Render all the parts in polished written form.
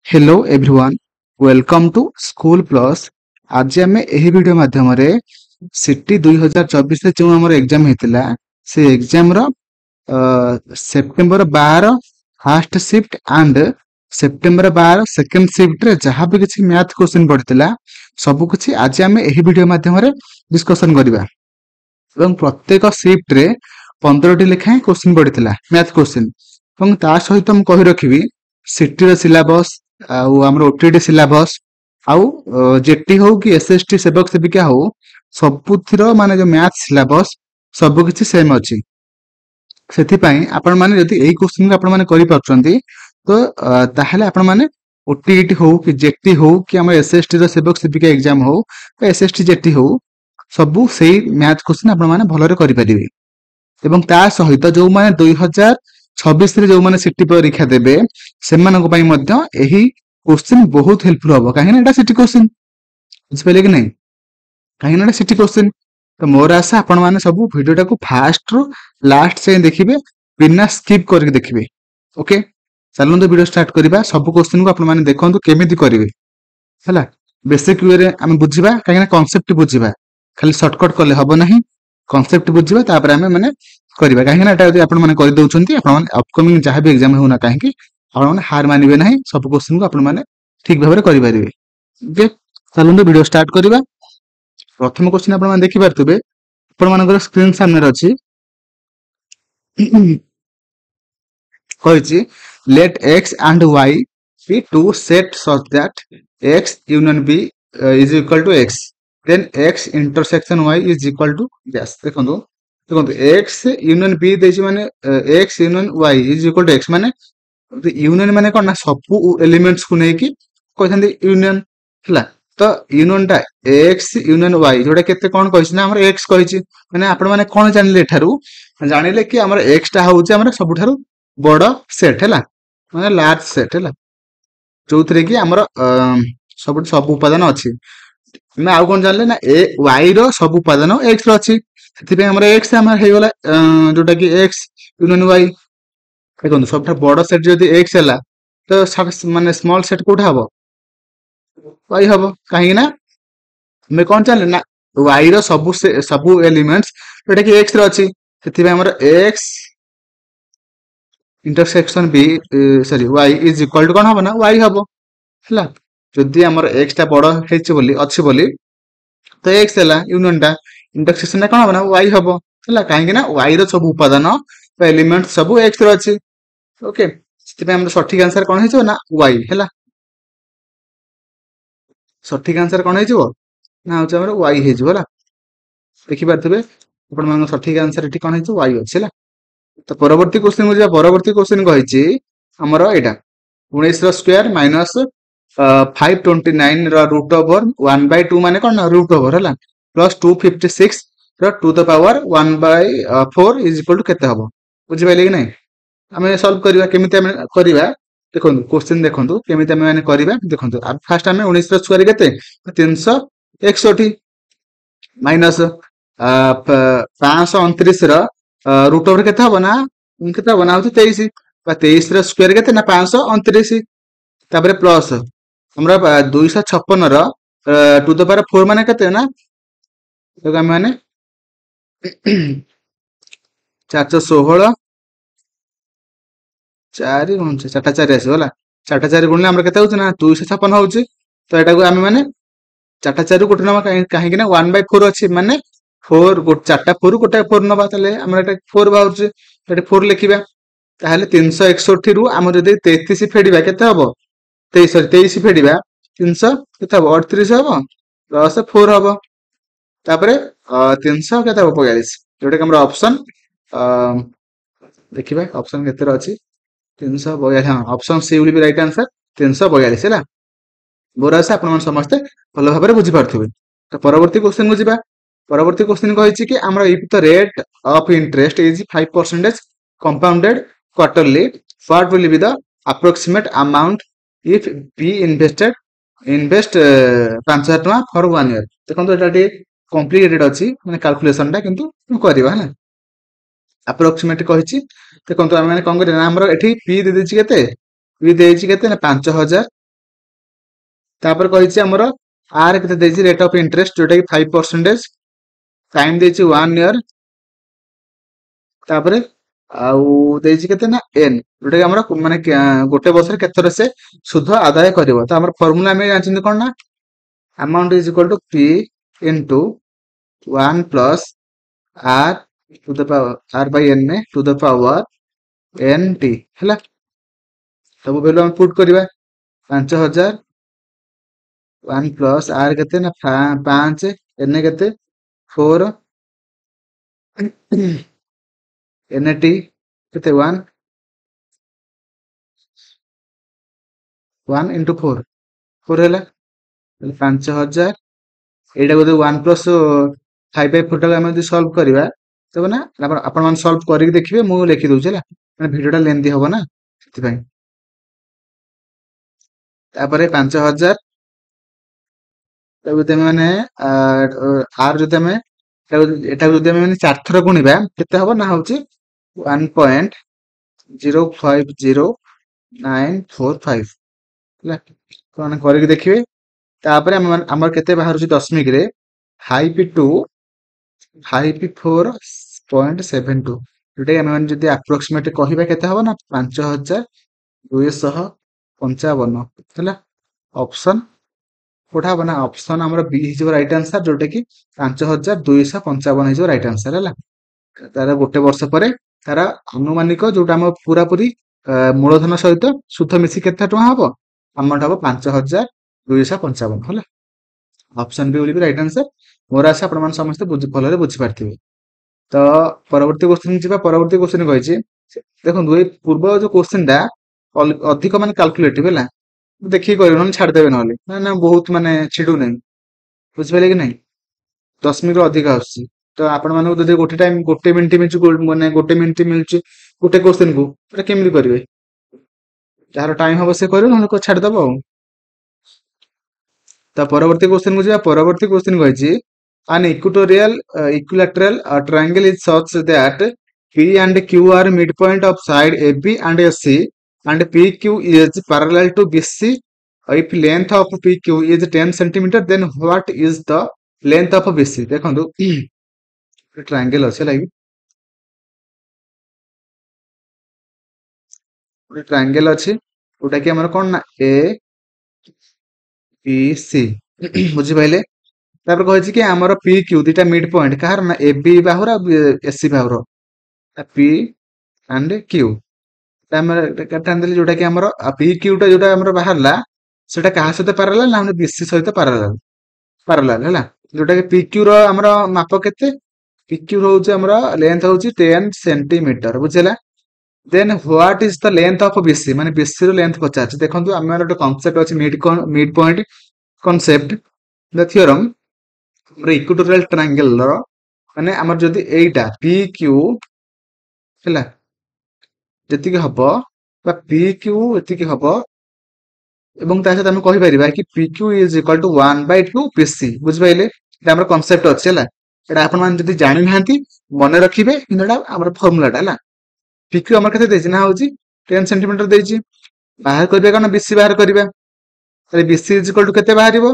Hello everyone welcome to school plus. आज आम यही वीडियो माध्यम सिटी 2024 रे जो हमर एग्जाम हेतिला से एग्जाम रो September 12 first shift and September 12 second shift रे जहाँ भी किसी मैथ क्वेश्चन पड़ता सब कुछ आज आम यही वीडियो माध्यम डिस्कशन करवा। एवं प्रत्येक शिफ्ट रे 15 लेखाएं क्वेश्चन पड़ता मैथ क्वेश्चन और ता सहित मुझे कही रखी सिटी सिलेबस आम ओटीटी सिलेबस आउ जेटी हो कि एसएसटी सेवक सेविका हो सबुथिर माने जो मैथ सिलेबस सब किछि सेम अछि। सेथिपाई आपण माने यदि एई क्वेश्चन को आपण माने करि पाछंती तो ताहले आपण माने ओटीटी हो कि जेटी हो कि हम एसएसटी रो सेवक सेविका एग्जाम हो एसएसटी जेटी हो सबु सेई मैथ क्वेश्चन आपण माने भलरे करि परिबे। एवं ता सहित जो माने 2026 रे जो माने सिटी परीक्षा देबे सेमानक पई मध्य एही क्वेश्चन बहुत हेल्पफुल हबो काहे ना एटा सिटी क्वेश्चन बुझिपाले कि नै काहे ना एटा सिटी क्वेश्चन। तो मोर आशा आपण माने सब वीडियोटा को फास्ट रो लास्ट से देखिबे बिना स्किप करके देखिबे। ओके चलनु तो वीडियो स्टार्ट करिबा। सब क्वेश्चन को आपण माने देखंतु केमिति करिवे हला बेसिक वे रे हम बुझिबा काहे ना कांसेप्ट बुझिबा खाली शॉर्टकट करले हबो नाही कांसेप्ट बुझिबा तापर हम माने करिबा काहे ना एटा यदि आपण माने करि दउछंती आपण माने अपकमिंग जहां भी एग्जाम होना काहे कि आपण माने हार मानिबे नाही सब क्वेश्चन को आपण माने ठीक भाबरे करि परिबे। ओके चलनु वीडियो स्टार्ट करिबा। प्रथम क्वेश्चन आपण माने देखि पारतबे आपण मानकर स्क्रीन सामने अछि कहिछि late x and y be two set such that x union b is equal to x then x intersection y is equal to yes देखंतु देखंतु x union b देछि माने x union y is equal to x माने union माने कोन ना सब elements को नै कि कहथांदी यूनियन हला तो यूनियन टा x यूनियन y जोटा केते कोन कहिछि ना हमर x कहिछि माने आपण माने कोन जानिले एठारु जानिले कि हमर x टा होउछि हमर सबुठारु बड़ सेट हला माने लार्ज सेट हला जोथरे कि हमर सब उपादान अछि मैं आउ कोन जानले ना ए y रो सब उपादान x रो अछि सेति हमर x हमर हे गेला जोटा कि x यूनियन y देखो सबटा बड़ सेट जदि x हला तो माने स्मॉल सेट कोठा हबो y हबो काहे ना मैं कोन जानले ना y रो सब एलिमेंट्स जोटा कि x रो अछि सेति हमर x intersection b sorry y is equal to कोन हबो ना y हबो हला जदि हमर x टा बड़ हेछि बोली अछि बोली तो x हला यूनियन टा इंटरसेक्शन कोन हबो ना y हबो हला काहे ना y रो सब उपादान एलिमेंट सब x रो अछि। ओके सेति हमर सठिक आंसर कोन हेछो ना y हला सठिक आंसर कोन हेछो ना होछ हमर y हेछो हला देखि पारथबे आपण मान सठिक आंसर एठी कोन हेछो y अछि हला। तो परवर्ती क्वेश्चन मुझे परवर्ती क्वेश्चन कहिछि हमर एटा 19 रो स्क्वायर माइनस 529 रो रूट ओवर 1/2 माने कोन रूट ओवर हला प्लस 256 रो to the power 1/4 is equal to केते हबो बुझि पाइले कि नै हमें सॉल्व करिवा केमिति हमें करिवा देखंतु क्वेश्चन देखंतु केमिति हमें माने करिवा देखंतु अब फर्स्ट हमें 19 रो स्क्वायर केते 361 माइनस 529 रो रूट ओवर केते हबो ना केते हबो ना होछि 23 बा 23 रो स्क्वायर केते ना 529 तापर प्लस हमरा 256 रो टू द पावर 4 माने केते ना तो हम माने 416 4 4 4 आसी होला 4 4 गुणले हमरा केते होछि ना 256 होछि तो एटा को हम माने 4 4 गुटे नबा काहे कि ना 1/4 अछि माने 4 गुट 4टा 4 गुटे 4 नबा तले हमरा एटा 4 बाउछि एटा 4 लिखिबा ताहले 361 रु हम जदि 33 फेडिबा केते हबो 23 फेडिबा 300 केते हबो 38 हबो प्लस 4 हबो तापरे 300 केते हबो 45 जोटा कि हमरा ऑप्शन देखिबा ऑप्शन केते रो अछि 342 हां option C will be right answer 342 हैला बोरा से आपण मन समस्त भलो भाबरे बुझि पारथिबे। तो परवर्ती क्वेश्चन को जिबा परवर्ती क्वेश्चन कहिछि कि हमरा if the rate of interest is 5% compounded quarterly what will be the approximate amount if we invest 5000 टका for 1 year देखंतु एटा टे कॉम्प्लिकेटेड अछि माने कैलकुलेशन टा किंतु करबा हला अप्रोक्सीमेट कहिछि देखंतु हम माने कोन करे ना हमर एठी p दे देछि केते p देछि केते ना 5000 तापर कहिछि हमर आर केते देछि रेट ऑफ इंटरेस्ट जोटा कि 5%, टाइम देछि 1 ईयर, तापर आउ देछि केते ना एन जोटा कि हमर माने गोटे वर्ष रे केते थर से सुध आदाय करबो। तो हमर फार्मूला हम जानछिन कोन ना amount is equal to P into 1 plus R to the power R by N to the power N T हैला। सब वैल्यू हम पुट करबा 5000 1 प्लस आर केते ना 5 एन केते 4 एन टी केते 1 1 इंटू 4 4 हैला 5000 एटा को 1 प्लस 5 बाय 4 टाको हम यदि सॉल्व करबा तब ना आपण मान सॉल्व करिक देखिबे मु लिखि दउछ हैला माने वीडियोटा लेंथी हबो ना सेति पई। तापरे 5000 तब तमे माने आर जो तमे एटा जो तमे माने 4 थर गुणिबा केते हबो ना होची 1.050945 हैला कोन करिक देखिबे। तापरे हमर केते बाहर छि दशमिक रे 5p4.72 जोटा हम माने जदी अप्रोक्सीमेट कहिबा केते हबो ना 5255 हैला। ऑप्शन कोठा बना ऑप्शन हमर बी हिजो राइट आंसर जोटा कि 5255 हिजो राइट आंसर हैला। तार गोटे वर्ष परे तार अनुमानिक जोटा हम पूरा पूरी मूलधन सहित सुध मिसी केते टका हबो अमाउंट हबो 5255 हैला। Option B will be right answer. मोर आशा आपण मान समस्त भलरे बुझी पारथिबे। तो परवर्ती क्वेश्चन जिबा परवर्ती क्वेश्चन कहिछि देखो दुई पूर्व जो क्वेश्चन दा अधिक माने कैलकुलेटिव हैला देखि करियो न छाड़ देबे नहले ना बहुत माने छिडू नै बुझ पाइले कि नै दशमिक रो अधिक आछि। तो आपण माने जदि गोटे टाइम गोटे मिनिट मिलछु माने गोटे मिनिट मिलछु गोटे क्वेश्चन को एटा केमि करिवे जार टाइम हबो से करियो न को छाड़ दबो। तो परवर्ती क्वेश्चन को जिबा परवर्ती question कहिछि an equatorial equilateral triangle is such that P and Q are midpoint of side AB and AC and PQ is parallel to BC. If length of PQ is 10 centimeter, then what is the length of BC? देखो triangle अच्छे लगी triangle अच्छे उटा कि हमर कोन ना A B C बुझि पाइले। तापर कहिछि कि हमर पी क्यू दिटा मिड पॉइंट कहार ना ए बी बाहुर एसी बाहुर पी एंड क्यू हमर काटन देली जोटा कि हमर पी क्यू टा जोटा हमर बाहरला सेटा कहा सहित पैरेलल ना हम बीसी सहित पैरेलल पैरेलल हैला। जोटा कि पी क्यू रो हमर माप केते पी क्यू होउछि हमर लेंथ होउछि 10 सेंटीमीटर बुझिला। Then what is the length of BC माने बीसी रो लेंथ पचार देखंतु हमर एक कांसेप्ट अछि mid point concept the theorem हमर इक्वेटोरियल ट्रायंगल रो माने हमर जदी एटा पी क्यू हैला जति के हबो बा पी क्यू एति के हबो एवं ता सहित हम कहि परिबा कि P Q is equal to 1/2 PC बुझ पाइले एटा हमर कांसेप्ट अछि हैला। एटा आपण मान जदी जानि नाहंती मने रखिबे किनटा हमर फार्मूलाटा हैला। पी क्यू हमर केते देछि ना होछि 10 सेंटीमीटर देछि बाहर करबे कोन बीसी बाहर करबा ताले बीसी इज इक्वल टू केते बाहरिबो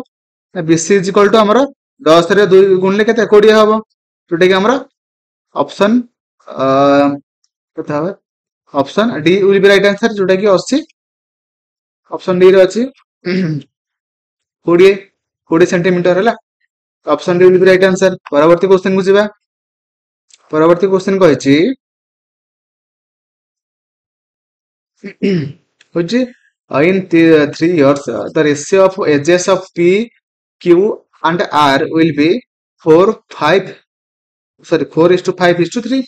ना बीसी इज इक्वल टू हमर 10 रे 2 गुणले केते 20 हबो जोटा कि हमर ऑप्शन कथा हबो option D will be right answer जोटा कि 80 ऑप्शन डी रे अछि 20 सेंटीमीटर हैला। Option D will be right answer. परवर्ती क्वेश्चन को जिबा परवर्ती question कहिछि which in 3 years the ratio of edges of P, Q and R will be 4 is to 5 is to 3.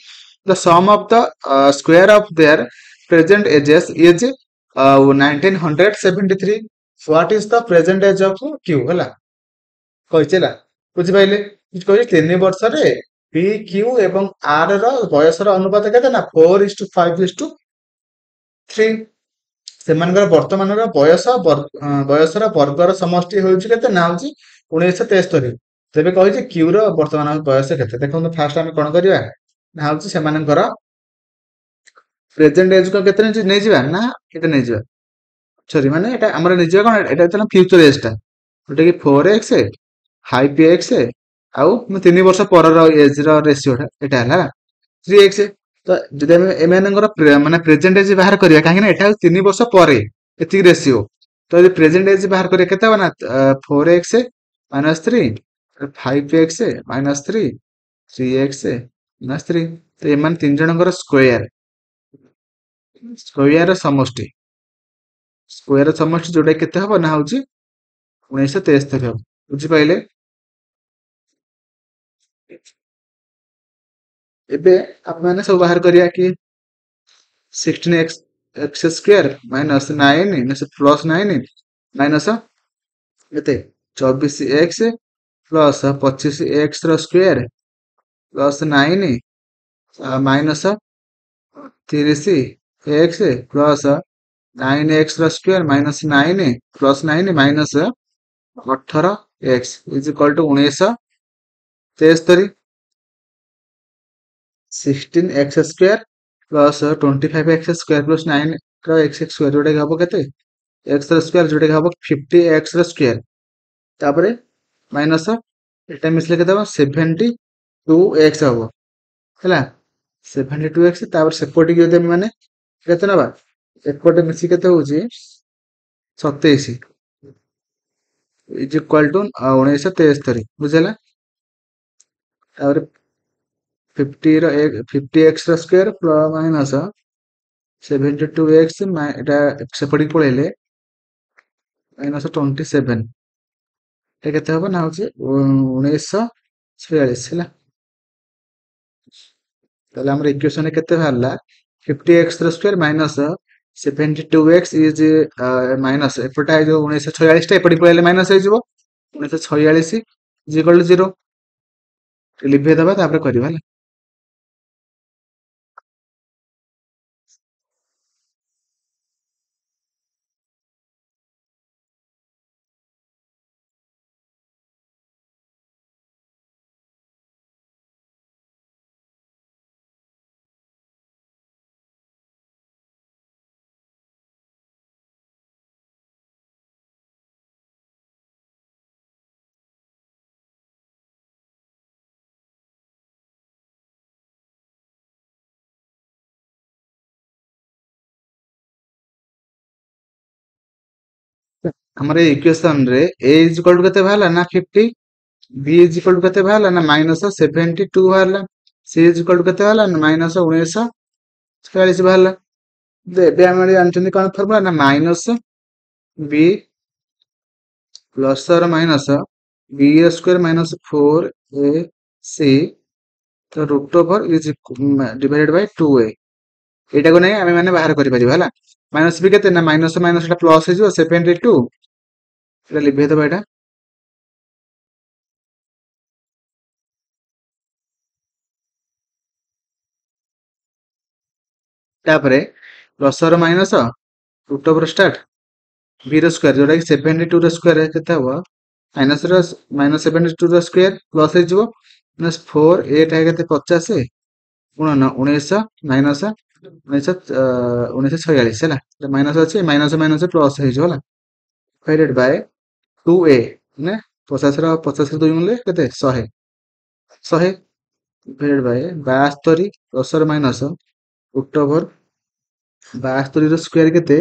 The sum of the square of their present edges is 1973. What is the present age of Q? हैला कहिचला बुझि पाइले कहि 3 वर्ष रे P, Q एवं R रो बयस रो अनुपात केते ना 4 is to 5 is to 3 सेमानकर वर्तमान बयसर वर्गर समष्टि होउछि केते ना होउछि 1973 तेबे कहि जे क्यू रो वर्तमान बयस केते देखो फास्ट हम कोन करिवा ना होउछि सेमानकर प्रेजेंट एज को केते नै जिबा ना केते नै जिबा सॉरी माने एटा हमर नै जिबा कोन एटा फ्यूचर एज टा ଯୋଉଟା କି 4x 5x ଆଉ 3 ବର୍ଷ ପରର ଏଜ ର ରେସିଓଟା ଏଟା ହେଲା 3x। ତ ଯଦି ଆମେ ଏମାନଙ୍କର ମାନେ ପ୍ରେଜେଣ୍ଟ ଏଜ ବାହାର କରିବା, କାହିଁକି ନା ଏଟା ହଉଛି 3 ବର୍ଷ ପରେ ଏତିକି ରେସିଓ। ତ ଯଦି ପ୍ରେଜେଣ୍ଟ ଏଜ ବାହାର କରିବା କେତେ ହବ ନା 4x minus 3 5x minus 3 3x minus 3। ତ ଏମାନେ ତିନି ଜଣଙ୍କର ସ୍କୋୟାର ସମଷ୍ଟି, ସ୍କୋୟାର ସମଷ୍ଟି ଯୋଉଟା କେତେ ହବ ନା ହଉଛି 1973 ହବ। ବୁଝିପାରିଲେ? ଏବେ ଆମେ ସବୁ ବାହାର କରିବା କି 16x square minus 9 plus 9 minus କେତେ 24x ପ୍ଲସ 25x ର square plus 9 minus 30x plus 9x ର square minus 9 plus 9 minus 18x is equal two 1973। 16x square plus 25x square plus 9 ର x ସ୍କୋୟାର ଯୋଉଟା କି ହବ କେତେ x ର square ଯୋଉଟା କି ହବ 50x ର ସ୍କୋୟାର, ତାପରେ ମାଇନସ ଏଟା ମିଶିଲେ କେତେ ହବ 72x ହବ ହେଲା। 72x ତାପରେ ସେପଟିକି ଯଦି ଆମେ ମାନେ କେତେ ନବା, ଏପଟେ ମିଶି କେତେ ହଉଛି 27 ଇଜ ଇକ୍ୱାଲ ଟୁ 1973। ବୁଝିହେଲା? ତାପରେ 50x ର ସ୍କୋୟାର ପ୍ଲସ ମାଇନସ 72x ଏଟା ସେପଟିକି ପଳେଇଲେ ମାଇନସ 27 এটা କେତେ ହବ ନା ହଉଛି 1946 ହେଲା। ତାହେଲେ ଆମର ଇକ୍ୱେସନରେ କେତେ ବାହାରିଲା 50x ର square minus 72x is minus ଏପଟେ ଯୋଉ 1946 ଟା ଏପଟେ ପଳେଇଲେ ମାଇନସ ହେଇଯିବ 1946 ଇଜ ଇକ୍ୱାଲ ଟୁ 0। ଲିଭେଇ ଦବା ତାପରେ କରିବା ହେଲା। ଆମର ଏଇ ଇକ୍ୱେସନ ରେ a ଇଜ ଇକ୍ୱାଲ ଟୁ କେତେ ବାହାରିଲା ନା 50, b ଇଜ ଇକ୍ୱାଲ ଟୁ କେତେ ବାହାରିଲା ନା ମାଇନସ 72 ବାହାରିଲା, c ଇଜ ଇକ୍ୱାଲ ଟୁ କେତେ ବାହାରିଲା ନା ମାଇନସ 1946 ବାହାରିଲା। ଏବେ ଆମେ ଜାଣିଛନ୍ତି କଣ ଫର୍ମୁଲା ନା ମାଇନସ b ପ୍ଲସ ର minus b square minus 4ac ତ root over is divided by 2a। ଏଇଟାକୁ ନେଇ ଆମେ ମାନେ ବାହାର କରିପାରିବା ହେଲା। ମାଇନସ ବି କେତେ ନା ମାଇନସ ମାଇନସ ଏଟା ପ୍ଲସ ହେଇଯିବ 72, ଏଟା ଲିଭେଇ ଦବା ଏଟା। ତାପରେ ପ୍ଲସ ର minus root over start b ର ସ୍କୋୟାର ଯୋଉଟା କି 72 ର ସ୍କୋୟାର କେତେ ହବ ମାଇନସ 72 ର ସ୍କୋୟାର ପ୍ଲସ ହେଇଯିବ ପ୍ଲସ 4 ଏଟା କେତେ 50 ଗୁଣନ 19 ମାଇନସ 1946 ହେଲା। ମାଇନସ ଅଛି ମାଇନସ ମାଇନସ ପ୍ଲସ ହେଇଯିବ ହେଲା ଡିଭାଇଡେଡ ବାଇ 2a ମାନେ 50 ର 2 ଗୁଣିଲେ କେତେ 100 ଡିଭାଇଡେଡ ବାଇ 72 ପ୍ଲସ ର ମାଇନସ ରୁଟ ଓଭର 72 ର ସ୍କୋୟାର କେତେ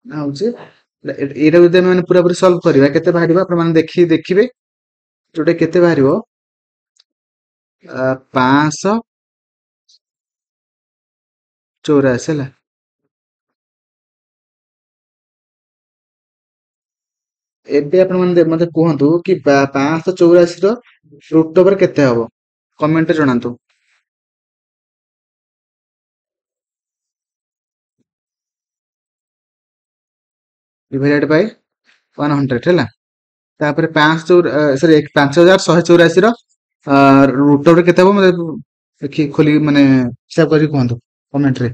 ନା ହଉଛି ଏଇଟା ଯଦି ଆମେ ମାନେ ପୁରା ସଲ୍ଭ କରିବା କେତେ ବାହାରିବ ଆପଣ ମାନେ ଦେଖିବେ ଯୋଉଟା କେତେ ବାହାରିବ 584 ହେଲା। ଏବେ ଆପଣ ମାନେ ମତେ କୁହନ୍ତୁ କି 584 ର ରୁଟ ଓଭର କେତେ ହବ, କମେଣ୍ଟରେ ଜଣାନ୍ତୁ। ଡିଭାଇଡେଡ ବାଇ 100 ହେଲା। ତାପରେ 5184 ର ରୁଟ ଓଭର କେତେ ହବ ମତେ ଦେଖି ଖୋଲି ମାନେ ହିସାବ କରି କୁହନ୍ତୁ କମେଣ୍ଟରେ।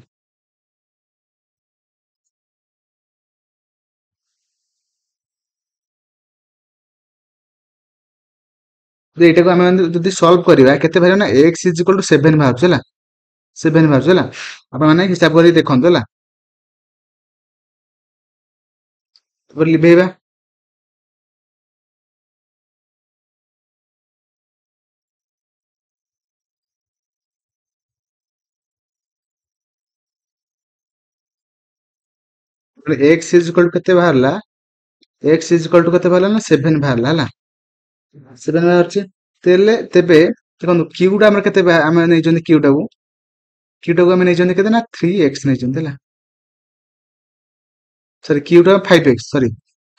ଏଇଟାକୁ ଆମେ ଯଦି ସଲ୍ଭ କରିବା କେତେ ବାହାରିବ ନା x ଇଜ ଇକ୍ୱାଲ ଟୁ 7 ବାହାରୁଛି ହେଲା। 7 ବାହାରୁଛି ହେଲା। ଆପଣ ମାନେ ହିସାବ କରି ଦେଖନ୍ତୁ ହେଲା। ତାପରେ ଲିଭେଇବା x इज इक्वल टू केते बाहरला x इज इक्वल टू केते बाहरला ना 7 बाहरला ହେଲା 7 ବାହାରୁଛି ତେବେ ଦେଖନ୍ତୁ q ଟା ଆମର କେତେ ଆମେ ନେଇଛନ୍ତି q ଟାକୁ ଆମେ ନେଇଛନ୍ତି କେତେ ନା 3x ନେଇଛନ୍ତି ହେଲା ସରି q ଟା 5x ସରି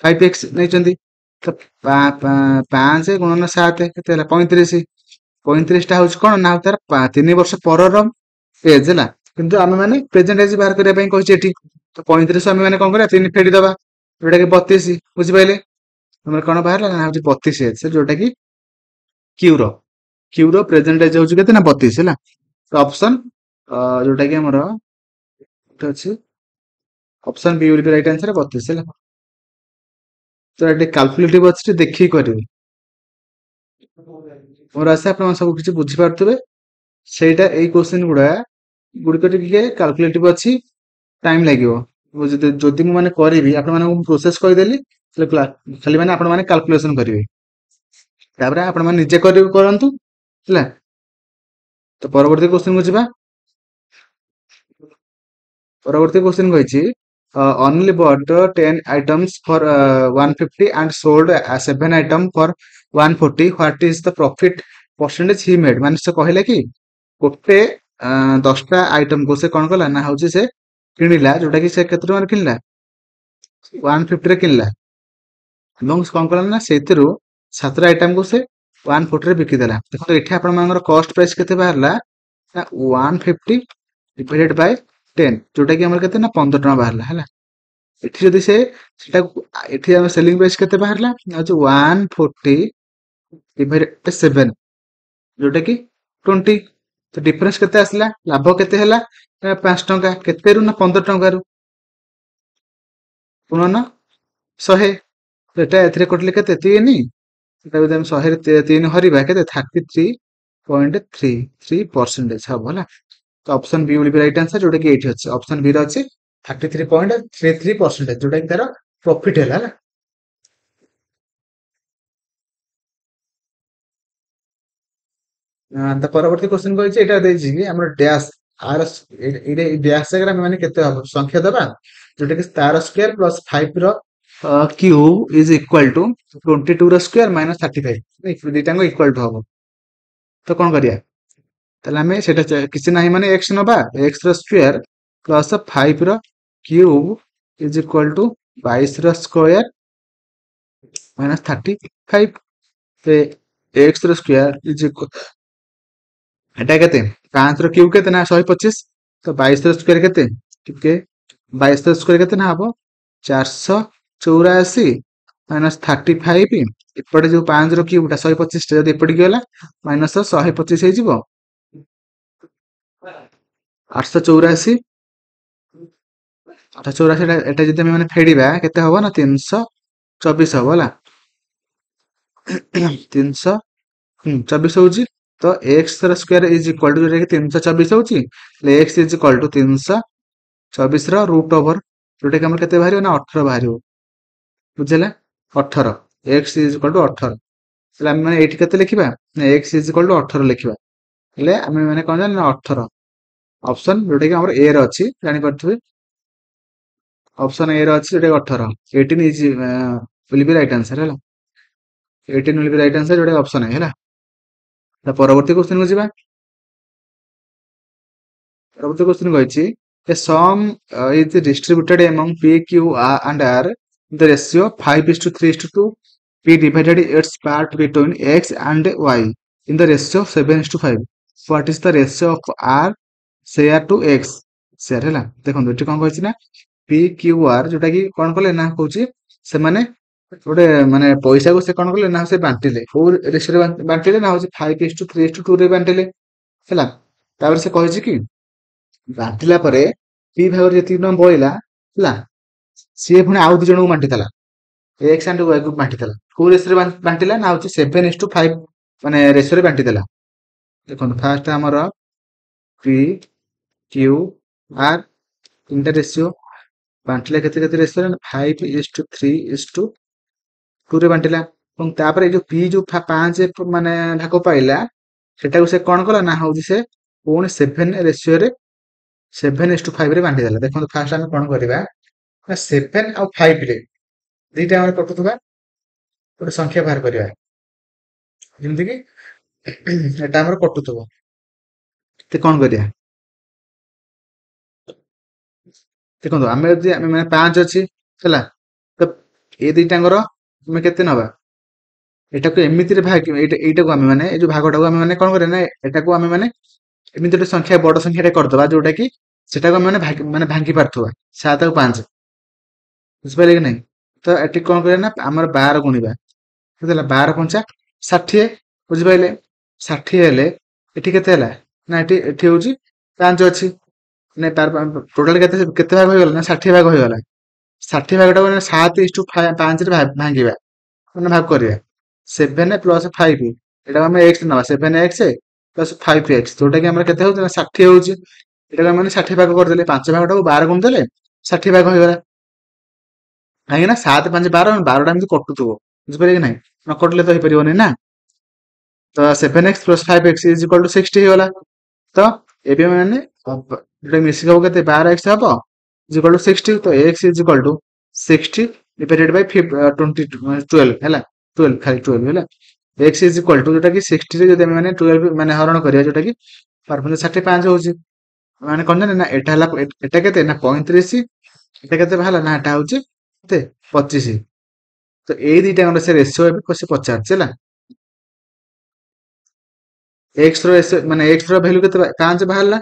5x ନେଇଛନ୍ତି ତ 5 ଗୁଣନ 7 କେତେ ହେଲା 35 35ଟା ହଉଛି କଣ ନା ତାର 3 ବର୍ଷ ପରର ଏଜ୍ ହେଲା କିନ୍ତୁ ଆମେ ମାନେ ପ୍ରେଜେଣ୍ଟ ଏଜ୍ ବାହାର କରିବା ପାଇଁ କହିଛି ଏଠି ତ 35 ଆମେ ମାନେ କଣ କରିବା 3 ଫେଡିଦବା ଯୋଉଟା କି 32 ବୁଝିପାରିଲେ ଆମର କଣ ବାହାରିଲା ନା ହଉଛି 32 ଏଜ୍ ଯୋଉଟା କି କ୍ୟୁ ର ପ୍ରେଜେଣ୍ଟ ଏଜ୍ ହଉଛି କେତେ ନା 32 ହେଲା ତ ଅପସନ ଯୋଉଟା କି ଆମର ଏଠି ଅଛି option B will be right answer 32 ହେଲା ତ ଏଠି କାଲକୁଲେଟିଭ ଅଛି ଟିକେ ଦେଖିକି କରିବେ ମୋର ଆଶା ଆପଣ ସବୁ କିଛି ବୁଝିପାରୁଥିବେ ସେଇଟା ଏଇ କ୍ୱେଶ୍ଚନ ଗୁଡିକ ଟିକେ କାଲକୁଲେଟିଭ ଅଛି ଟାଇମ ଲାଗିବ ଯଦି ମୁଁ ମାନେ କରିବି ଆପଣ ମାନଙ୍କୁ ପ୍ରୋସେସ କହିଦେଲି ଖାଲି ମାନେ ଆପଣ ମାନେ କାଲକୁଲେସନ କରିବେ ତାପରେ ଆପଣ ମାନେ ନିଜେ କରନ୍ତୁ ହେଲା ତ ପରବର୍ତ୍ତୀ କ୍ୱେଶ୍ଚନ କୁ ଯିବା ପରବର୍ତ୍ତୀ କ୍ୱେଶ୍ଚନ କହିଛି only bought 10 items for 150 and sold 7 item for 140 what is the profit percentage he made ମାନେ ସେ କହିଲା କି ଗୋଟେ 10ଟା ଆଇଟମ କୁ ସେ କଣ କଲା ନା ହଉଛି ସେ କିଣିଲା ଯୋଉଟା କି ସେ କେତେ ଟଙ୍କାରେ କିଣିଲା 150 ରେ କିଣିଲା ଏବଂ କଣ କଲା ନା ସେଥିରୁ 7ଟା ଆଇଟମ କୁ ସେ 140 ରେ ବିକିଦେଲା ଦେଖନ୍ତୁ ଏଠି ଆପଣ ମାନଙ୍କର କଷ୍ଟ ପ୍ରାଇସ୍ କେତେ ବାହାରିଲା ନା 150 divided by 10 ଯୋଉଟା କି ଆମର କେତେ ନା 15 ଟଙ୍କା ବାହାରିଲା ହେଲା ଏଠି ଯଦି ସେଟା ଏଠି ଆମ ସେଲିଂ ପ୍ରାଇସ୍ କେତେ ବାହାରିଲା ହଉଛି 140 divided by 7 ଯୋଉଟା କି 20 ତ ଡିଫରେନ୍ସ କେତେ ଆସିଲା ଲାଭ କେତେ ହେଲା 5 ଟଙ୍କା କେତେରୁ ନା 15 ଟଙ୍କାରୁ ଗୁଣନ 100 ଏଟା ଏଥିରେ କଟିଲେ କେତେ 3 ଏଟା ଯଦି ଆମେ 100 ରେ 3 ହରିବା କେତେ 33.33% ହବ ହେଲା ତ option B will be right answer ଯୋଉଟା କି ଏଇଠି ଅଛି ଅପସନ ବି ର ଅଛି 33.33% ଯୋଉଟା କି ତାର ପ୍ରଫିଟ ହେଲା ହେଲା ତ ପରବର୍ତ୍ତୀ କ୍ୱେଶ୍ଚନ କହିଛି ଏଇଟା ଦେଇଛି କି ଆମର ଡ୍ୟାସ୍ ଆର ଏଇଟା ଡ୍ୟାସ୍ ଜାଗାରେ ଆମେ ମାନେ କେତେ ହବ ସଂଖ୍ୟା ଦବା ଯୋଉଟା କି ତାର ସ୍କୋୟାର ପ୍ଲସ୍ 5 ର କ୍ୟୁବ ଇଜ ଇକ୍ୱାଲ ଟୁ 22 ର ସ୍କୋୟାର ମାଇନସ 35 ଦିଟାଙ୍କ ଇକ୍ୱାଲ ଟୁ ହବ ତ କଣ କରିବା ତାହେଲେ ଆମେ ସେଟା କିଛି ନାହିଁ ମାନେ x ନବା x ର ସ୍କୋୟାର ପ୍ଲସ୍ 5 ର କ୍ୟୁବ ଇଜ ଇକ୍ୱାଲ ଟୁ 22 ର ସ୍କୋୟାର ମାଇନସ 35 x ର ସ୍କୋୟାର ଇଜ ଏଟା କେତେ 5 ର କ୍ୟୁବ କେତେ ନା 125 ତ 22 ର ସ୍କୋୟାର କେତେ ଟିକେ 22 ର ସ୍କୋୟାର କେତେ ନା ହବ 484 ମାଇନସ 35 ଏପଟେ ଯୋଉ 5 ର କ୍ୟୁବ ଟା 125 ଟା ଯଦି ଏପଟିକି ଗଲା ମାଇନସ 125 ହେଇଯିବ 884 884 ଏଟା ଯଦି ଆମେ ମାନେ ଫେଡିବା କେତେ ହବ ନା 324 ହବ ହେଲା 324 ହଉଛି ତ x ର ସ୍କୋୟାର ଇଜ ଇକ୍ୱାଲ ଟୁ ଯୋଉଟା କି 324 ହଉଛି ହେଲେ x ଇଜ ଇକ୍ୱାଲ ଟୁ 324 ର ରୁଟ ଓଭର ଯୋଉଟା କି ଆମର କେତେ ବାହାରିବ ନା 18 ବାହାରିବ ବୁଝିଲା 18 x ଇଜ ଇକ୍ୱାଲ ଟୁ 18 ହେଲେ ଆମେ ମାନେ ଏଇଠି କେତେ ଲେଖିବା ନା x ଇଜ ଇକ୍ୱାଲ ଟୁ 18 ଲେଖିବା ହେଲେ ଆମେ ମାନେ କଣ ଜାଣିଲେ ନା 18 ଅପସନ ଯୋଉଟା କି ଆମର a ର ଅଛି ଜାଣିପାରୁଥିବେ ଅପସନ a ର ଅଛି ଯୋଉଟା କି 18 18 is will be right answer ହେଲା 18 will be right answer ଯୋଉଟା ଅପସନ A ହେଲା ତା ପରବର୍ତ୍ତୀ କ୍ୱେଶ୍ଚନ କୁ ଯିବା ପରବର୍ତ୍ତୀ କ୍ୱେଶ୍ଚନ କହିଛି a sum is distributed among p q and r in the ratio 5:3:2 p divided its part between x and y in the ratio 7:5 what is the ratio of r share to x share ହେଲା ଦେଖନ୍ତୁ ଏଠି କଣ କହିଛି ନା p q r ଯୋଉଟା କି କଣ କଲେ ନା କହୁଛି ସେମାନେ ଗୋଟେ ମାନେ ପଇସାକୁ ସେ କଣ କଲେ ନା ସେ ବାଣ୍ଟିଲେ କୋଉ ରେସିଓରେ ବାଣ୍ଟିଲେ ନା ହଉଛି 5:3:2 ରେ ବାଣ୍ଟିଲେ ହେଲା ତାପରେ ସେ କହିଛି କି ବାଣ୍ଟିଲା ପରେ ପି ଭାଗରେ ଯେତିକି ଟଙ୍କା ବଳିଲା ହେଲା ସିଏ ପୁଣି ଆଉ ଦି ଜଣଙ୍କୁ ବାଣ୍ଟିଥିଲା ଏକ୍ସ ଆଣ୍ଡ ୱାଇ କୁ ବାଣ୍ଟିଥିଲା କୋଉ ରେସିଓରେ ବାଣ୍ଟିଲା ନା ହଉଛି 7:5 ମାନେ ରେସିଓରେ ବାଣ୍ଟିଦେଲା ଦେଖନ୍ତୁ ଫାଷ୍ଟ ଆମର ପି କ୍ୟୁ ଆର ତିନିଟା ରେସିଓ ବାଣ୍ଟିଲା କେତେ କେତେ ରେସିଓରେ 5:3:2 ରେ ବାଣ୍ଟିଲା ଏବଂ ତାପରେ ଏଇ ଯୋଉ ପି ଯୋଉ 5 ମାନେ ଭାଗ ପାଇଲା ସେଟାକୁ ସେ କଣ କଲା ନା ହଉଛି ସେ ପୁଣି 7 ରେସିଓରେ 7:5 ରେ ବାଣ୍ଟିଦେଲା ଦେଖନ୍ତୁ ଫାଷ୍ଟ ଆମେ କଣ କରିବା ନା 7 ଆଉ 5 ରେ ଦିଟା ଆମର କଟୁଥିବା ଗୋଟେ ସଂଖ୍ୟା ବାହାର କରିବା। ଯେମିତି କି ଏଟା ଆମର କଟୁଥିବ। ତ କଣ କରିବା? ଦେଖନ୍ତୁ ଆମେ ମାନେ 5 ଅଛି ହେଲା। ତ ଏ ଦିଟାଙ୍କର ଆମେ କେତେ ନବା? ଏଟାକୁ ଏମିତିରେ ଭାଗ ଏଇଟାକୁ ଆମେ ମାନେ ଏଇ ଯୋଉ ଭାଗଟାକୁ ଆମେ ମାନେ କଣ କରିବା ନା ଏଟାକୁ ଆମେ ମାନେ ଏମିତି ଗୋଟେ ସଂଖ୍ୟା ବଡ ସଂଖ୍ୟାଟେ କରିଦବା ଯୋଉଟା କି ସେଟାକୁ ଆମେ ମାନେ ଭାଙ୍ଗି ପାରୁଥିବା 7 ଆଉ 5 ବୁଝିପାରିଲେ କି ନାଇଁ? ତ ଏଠି କଣ କରିବା ନା ଆମର 12 ଗୁଣିବା କେତେ ହେଲା 12 ପଞ୍ଚା 60 ବୁଝିପାରିଲେ? 60 ହେଲେ ଏଠି କେତେ ହେଲା ନା ଏଠି ହଉଛି 5 ଅଛି ମାନେ ତାର ଟୋଟାଲ କେତେ ଭାଗ ହେଇଗଲା ନା 60 ଭାଗ ହେଇଗଲା। 60 ଭାଗଟାକୁ ମାନେ 7:5 ରେ ଭାଙ୍ଗିବା ମାନେ ଭାଗ କରିବା। 7 ପ୍ଲସ 5 ଏଟାକୁ ଆମେ x ନବା 7x ପ୍ଲସ 5x ଯୋଉଟା କି ଆମର କେତେ ହଉଛି ନା 60 ହଉଛି। ଏଟାକୁ ଆମେ ମାନେ 60 ଭାଗ କରିଦେଲେ 5 ଭାଗଟାକୁ 12 ଗୁଣି ଦେଲେ 60 ଭାଗ ହେଇଗଲା। କାହିଁକି ନା 7 5 12 12ଟା ଏମିତି କଟୁଥିବ ବୁଝିପାରିଲେ କି ନାଇଁ? ନ କଟିଲେ ତ ହେଇପାରିବନି ନା। ତ 7x plus 5x is equal two 60 ହେଇଗଲା। ତ ଏବେ ମାନେ ଯୋଉଟା ମିଶିକି ହବ କେତେ 12x ହବ ଇଜ ଇକ୍ୱାଲ ଟୁ 60 ତ x is equal two 60 divided by 12 ହେଲା 12 ଖାଲି 12 ହେଲା। x ଇଜ ଇକ୍ୱାଲ ଟୁ ଯୋଉଟା କି 60 ରେ ଯଦି ଆମେ ମାନେ 12 ମାନେ ହରଣ କରିବା ଯୋଉଟା କି 5 ହଉଛି। ମାନେ କଣ ନା ଏଟା ହେଲା ଏଟା କେତେ ନା 35 ଏଟା କେତେ ବାହାରିଲା ନା ଏଟା ହଉଛି କେତେ 25। ତ ଏଇ ଦିଟାଙ୍କର ସେ ରେସିଓ ଏବେ ସେ ପଚାରୁଛି ହେଲା। x ର ମାନେ x ର ଭ୍ୟାଲୁ କେତେ 5 ବାହାରିଲା।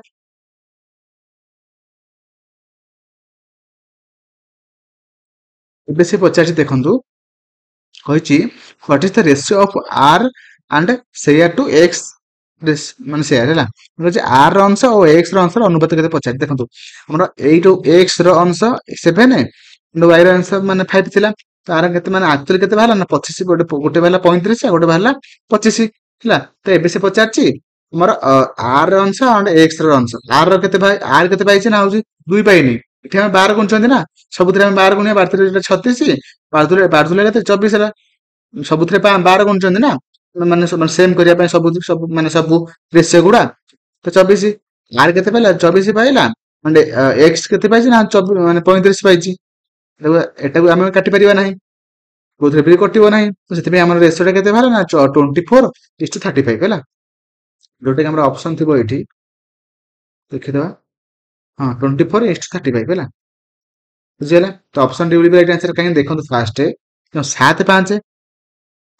ଏବେ ସେ ପଚାରୁଛି ଦେଖନ୍ତୁ କହିଛି what is the ratio of r and share to x ମାନେ ସେୟାର ହେଲା r ର ଅଂଶ ଓ x ର ଅଂଶର ଅନୁପାତ କେତେ ପଚାରି ଦେଖନ୍ତୁ ଆମର ଏଇଠୁ x ର ଅଂଶ 7 y ର ଅଂଶ ମାନେ 5 ଥିଲା। ତାର କେତେ ମାନେ ଆକ୍ଚୁଆଲି କେତେ ବାହାରିଲା ନା 25 ଗୋଟେ ବାହାରିଲା 35 ଆଉ ଗୋଟେ ବାହାରିଲା 25 ହେଲା। ତ ଏବେ ସେ ପଚାରିଛି ଆମର r ର ଅଂଶ ଆଉ x ର ଅଂଶ r ର କେତେ r କେତେ ପାଇଛି ନା ହଉଛି 2 ପାଇନି। ଏଠି ଆମେ 12 ଗୁଣୁଛନ୍ତି ନା ସବୁଥିରେ ଆମେ 12 ଗୁଣିବା 12 36 12 କେତେ 24 ହେଲା। ସବୁଥିରେ 12 ଗୁଣୁଛନ୍ତି ନା ମାନେ ସେମ କରିବା ପାଇଁ ସବୁ ମାନେ ସବୁ ରେସିଓ ଗୁଡା ତ 24 r କେତେ ପାଇଲା 24 ପାଇଲା ମାନେ x କେତେ ପାଇଛି ନା ମାନେ 35 ପାଇଛି। ଏଟାକୁ ଆମେ କାଟି ପାରିବା ନାହିଁ କୋଉଥିରେ ବି କଟିବ ନାହିଁ ତ ସେଥିପାଇଁ ଆମର ରେସିଓ ଟା କେତେ ବାହାରିଲା ନା 24:35 ହେଲା। ଯୋଉଟା କି ଆମର ଅପସନ ଥିବ ଏଇଠି ଦେଖିଦବା ହଁ 24:35 ହେଲା ବୁଝିଗଲା। ତ option D will be right answer କାହିଁକି ଦେଖନ୍ତୁ ଫାଷ୍ଟ 7 5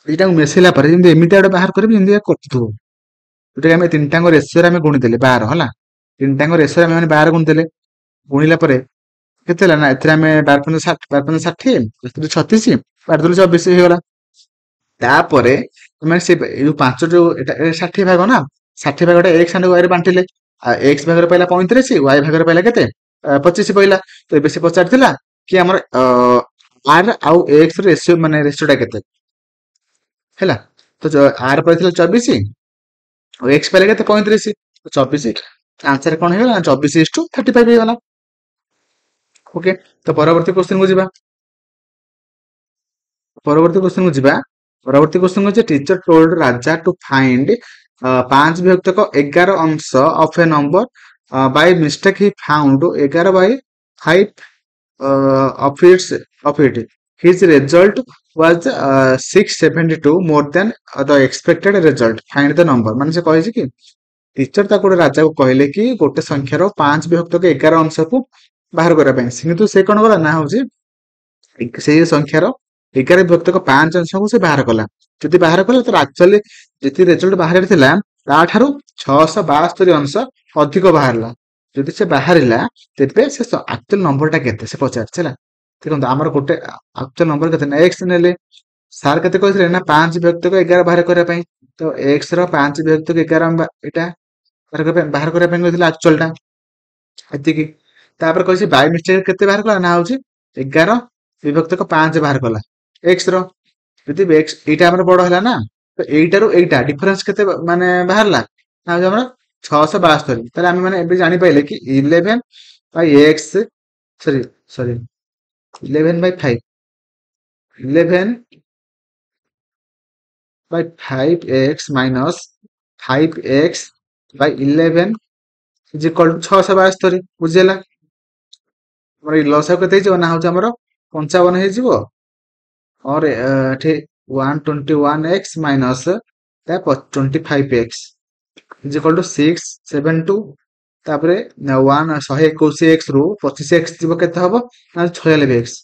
ଏଇଟାକୁ ମିଶେଇଲା ପରେ ଯେମିତି ଏମିତି ଗୋଟେ ବାହାର କରିବି ଯେମିତି କଟୁଥିବ ଯୋଉଟା ଆମେ ତିନିଟାଙ୍କ ରେସିଓରେ ଆମେ ଗୁଣିଦେଲେ 12 ହେଲା। ତିନିଟାଙ୍କ ରେସିଓରେ ଆମେ ମାନେ 12 ଗୁଣିଦେଲେ ଗୁଣିଲା ପରେ କେତେ ହେଲା ନା ଏଥିରେ ଆମେ 12 × 60 36 12 24 ହେଇଗଲା। ତାପରେ ମାନେ ସେ ଯୋଉ 5 ଯୋଉ ଏଟା 60 ଭାଗ ନା 60 ଭାଗଟା x and y ରେ ବାଣ୍ଟିଲେ x ଭାଗରେ ପାଇଲା 35 y ଭାଗରେ ପାଇଲା କେତେ 25 ପାଇଲା। ତ ଏବେ ସେ ପଚାରିଥିଲା କି ଆମର r ଆଉ x ର ରେସିଓ ମାନେ ରେସିଓ ଟା କେତେ ହେଲା। ତ r ପାଇଥିଲା 24 ଆଉ x ପାଇଲା କେତେ 35 24 ଆନ୍ସର କଣ ହେଇଗଲା 24:35 ହେଇଗଲା। ଓକେ ତ ପରବର୍ତ୍ତୀ କ୍ୱେଶ୍ଚନ କୁ ଯିବା। ପରବର୍ତ୍ତୀ କ୍ୱେଶ୍ଚନ କୁ ଯିବା। ପରବର୍ତ୍ତୀ କ୍ୱେଶ୍ଚନ ହଉଛି ଟିଚର ଟୋଲ୍ଡ ରାଜା ଟୁ ଫାଇଣ୍ଡ 5 ବିଭକ୍ତକ 11 ଅଂଶ of a number Bai mistake Hi ଫାଉଣ୍ଡ 11/5 of it. His result was 672 more than the expected result. Find the number. ମାନେ ସେ କହିଛି କି ଟିଚର ତାକୁ ଗୋଟେ ରାଜାକୁ କହିଲେ କି ଗୋଟେ ସଂଖ୍ୟାର 5 ବିଭକ୍ତକ 11 ଅଂଶକୁ ବାହାର କରିବା ପାଇଁ କିନ୍ତୁ ସେ କଣ କଲା ନା ହଉଛି ସେଇ ସଂଖ୍ୟାର 11 ବିଭକ୍ତକ 5 ଅଂଶକୁ ସେ ବାହାର କଲା। ଯଦି ବାହାର କଲା ତ ଆକ୍ଚୁଆଲି ଯେତିକି ରେଜଲ୍ଟ ବାହାରେ ଥିଲା ତାଠାରୁ 672 ଅଂଶ ଅଧିକ ବାହାରିଲା। ଯଦି ସେ ବାହାରିଲା ତେବେ ସେ ଆକ୍ଚୁଆଲ ନମ୍ବରଟା କେତେ ସେ ପଚାରିଛି ହେଲା। ଦେଖନ୍ତୁ ଆମର ଗୋଟେ ଆକ୍ଚୁଆଲ ନମ୍ବର କେତେ ନା x ନେଲେ ସାର୍ କେତେ କହିଥିଲେ ନା 5 ବିଭକ୍ତକ 11 ବାହାର କରିବା ପାଇଁ ତ x ର 5 ବିଭକ୍ତକ 11 ଏଇଟା ବାହାର କରିବା ପାଇଁ କହିଥିଲେ ଆକ୍ଚୁଆଲ ଟା ଏତିକି। ତାପରେ କହିଛି ବାଇ ମିଷ୍ଟେକ୍ କେତେ ବାହାର କଲା ନା ହଉଛି 11 ବିଭକ୍ତକ 5 ବାହାର କଲା x ର। ଯଦି x ଏଇଟା ଆମର ବଡ ହେଲା ନା ତ ଏଇଟାରୁ ଏଇଟା ଡିଫରେନ୍ସ କେତେ ମାନେ ବାହାରିଲା ନା ହଉଛି ଆମର 672। ତାହେଲେ ଆମେ ମାନେ ଏବେ ଜାଣିପାରିଲେ କି 11/x sorry sorry 11/5 11/5x minus 5x/11 is equal to 672 ବୁଝିହେଲା। ଆମର ଏଇ ଲସାଗୁ କେତେ ହେଇଯିବ ନା ହଉଛି ଆମର 55 ହେଇଯିବ। और एठी 121x minus 25x is equal to 672 तापरे 1 121x रु 25x जीव केते हबो ना 96x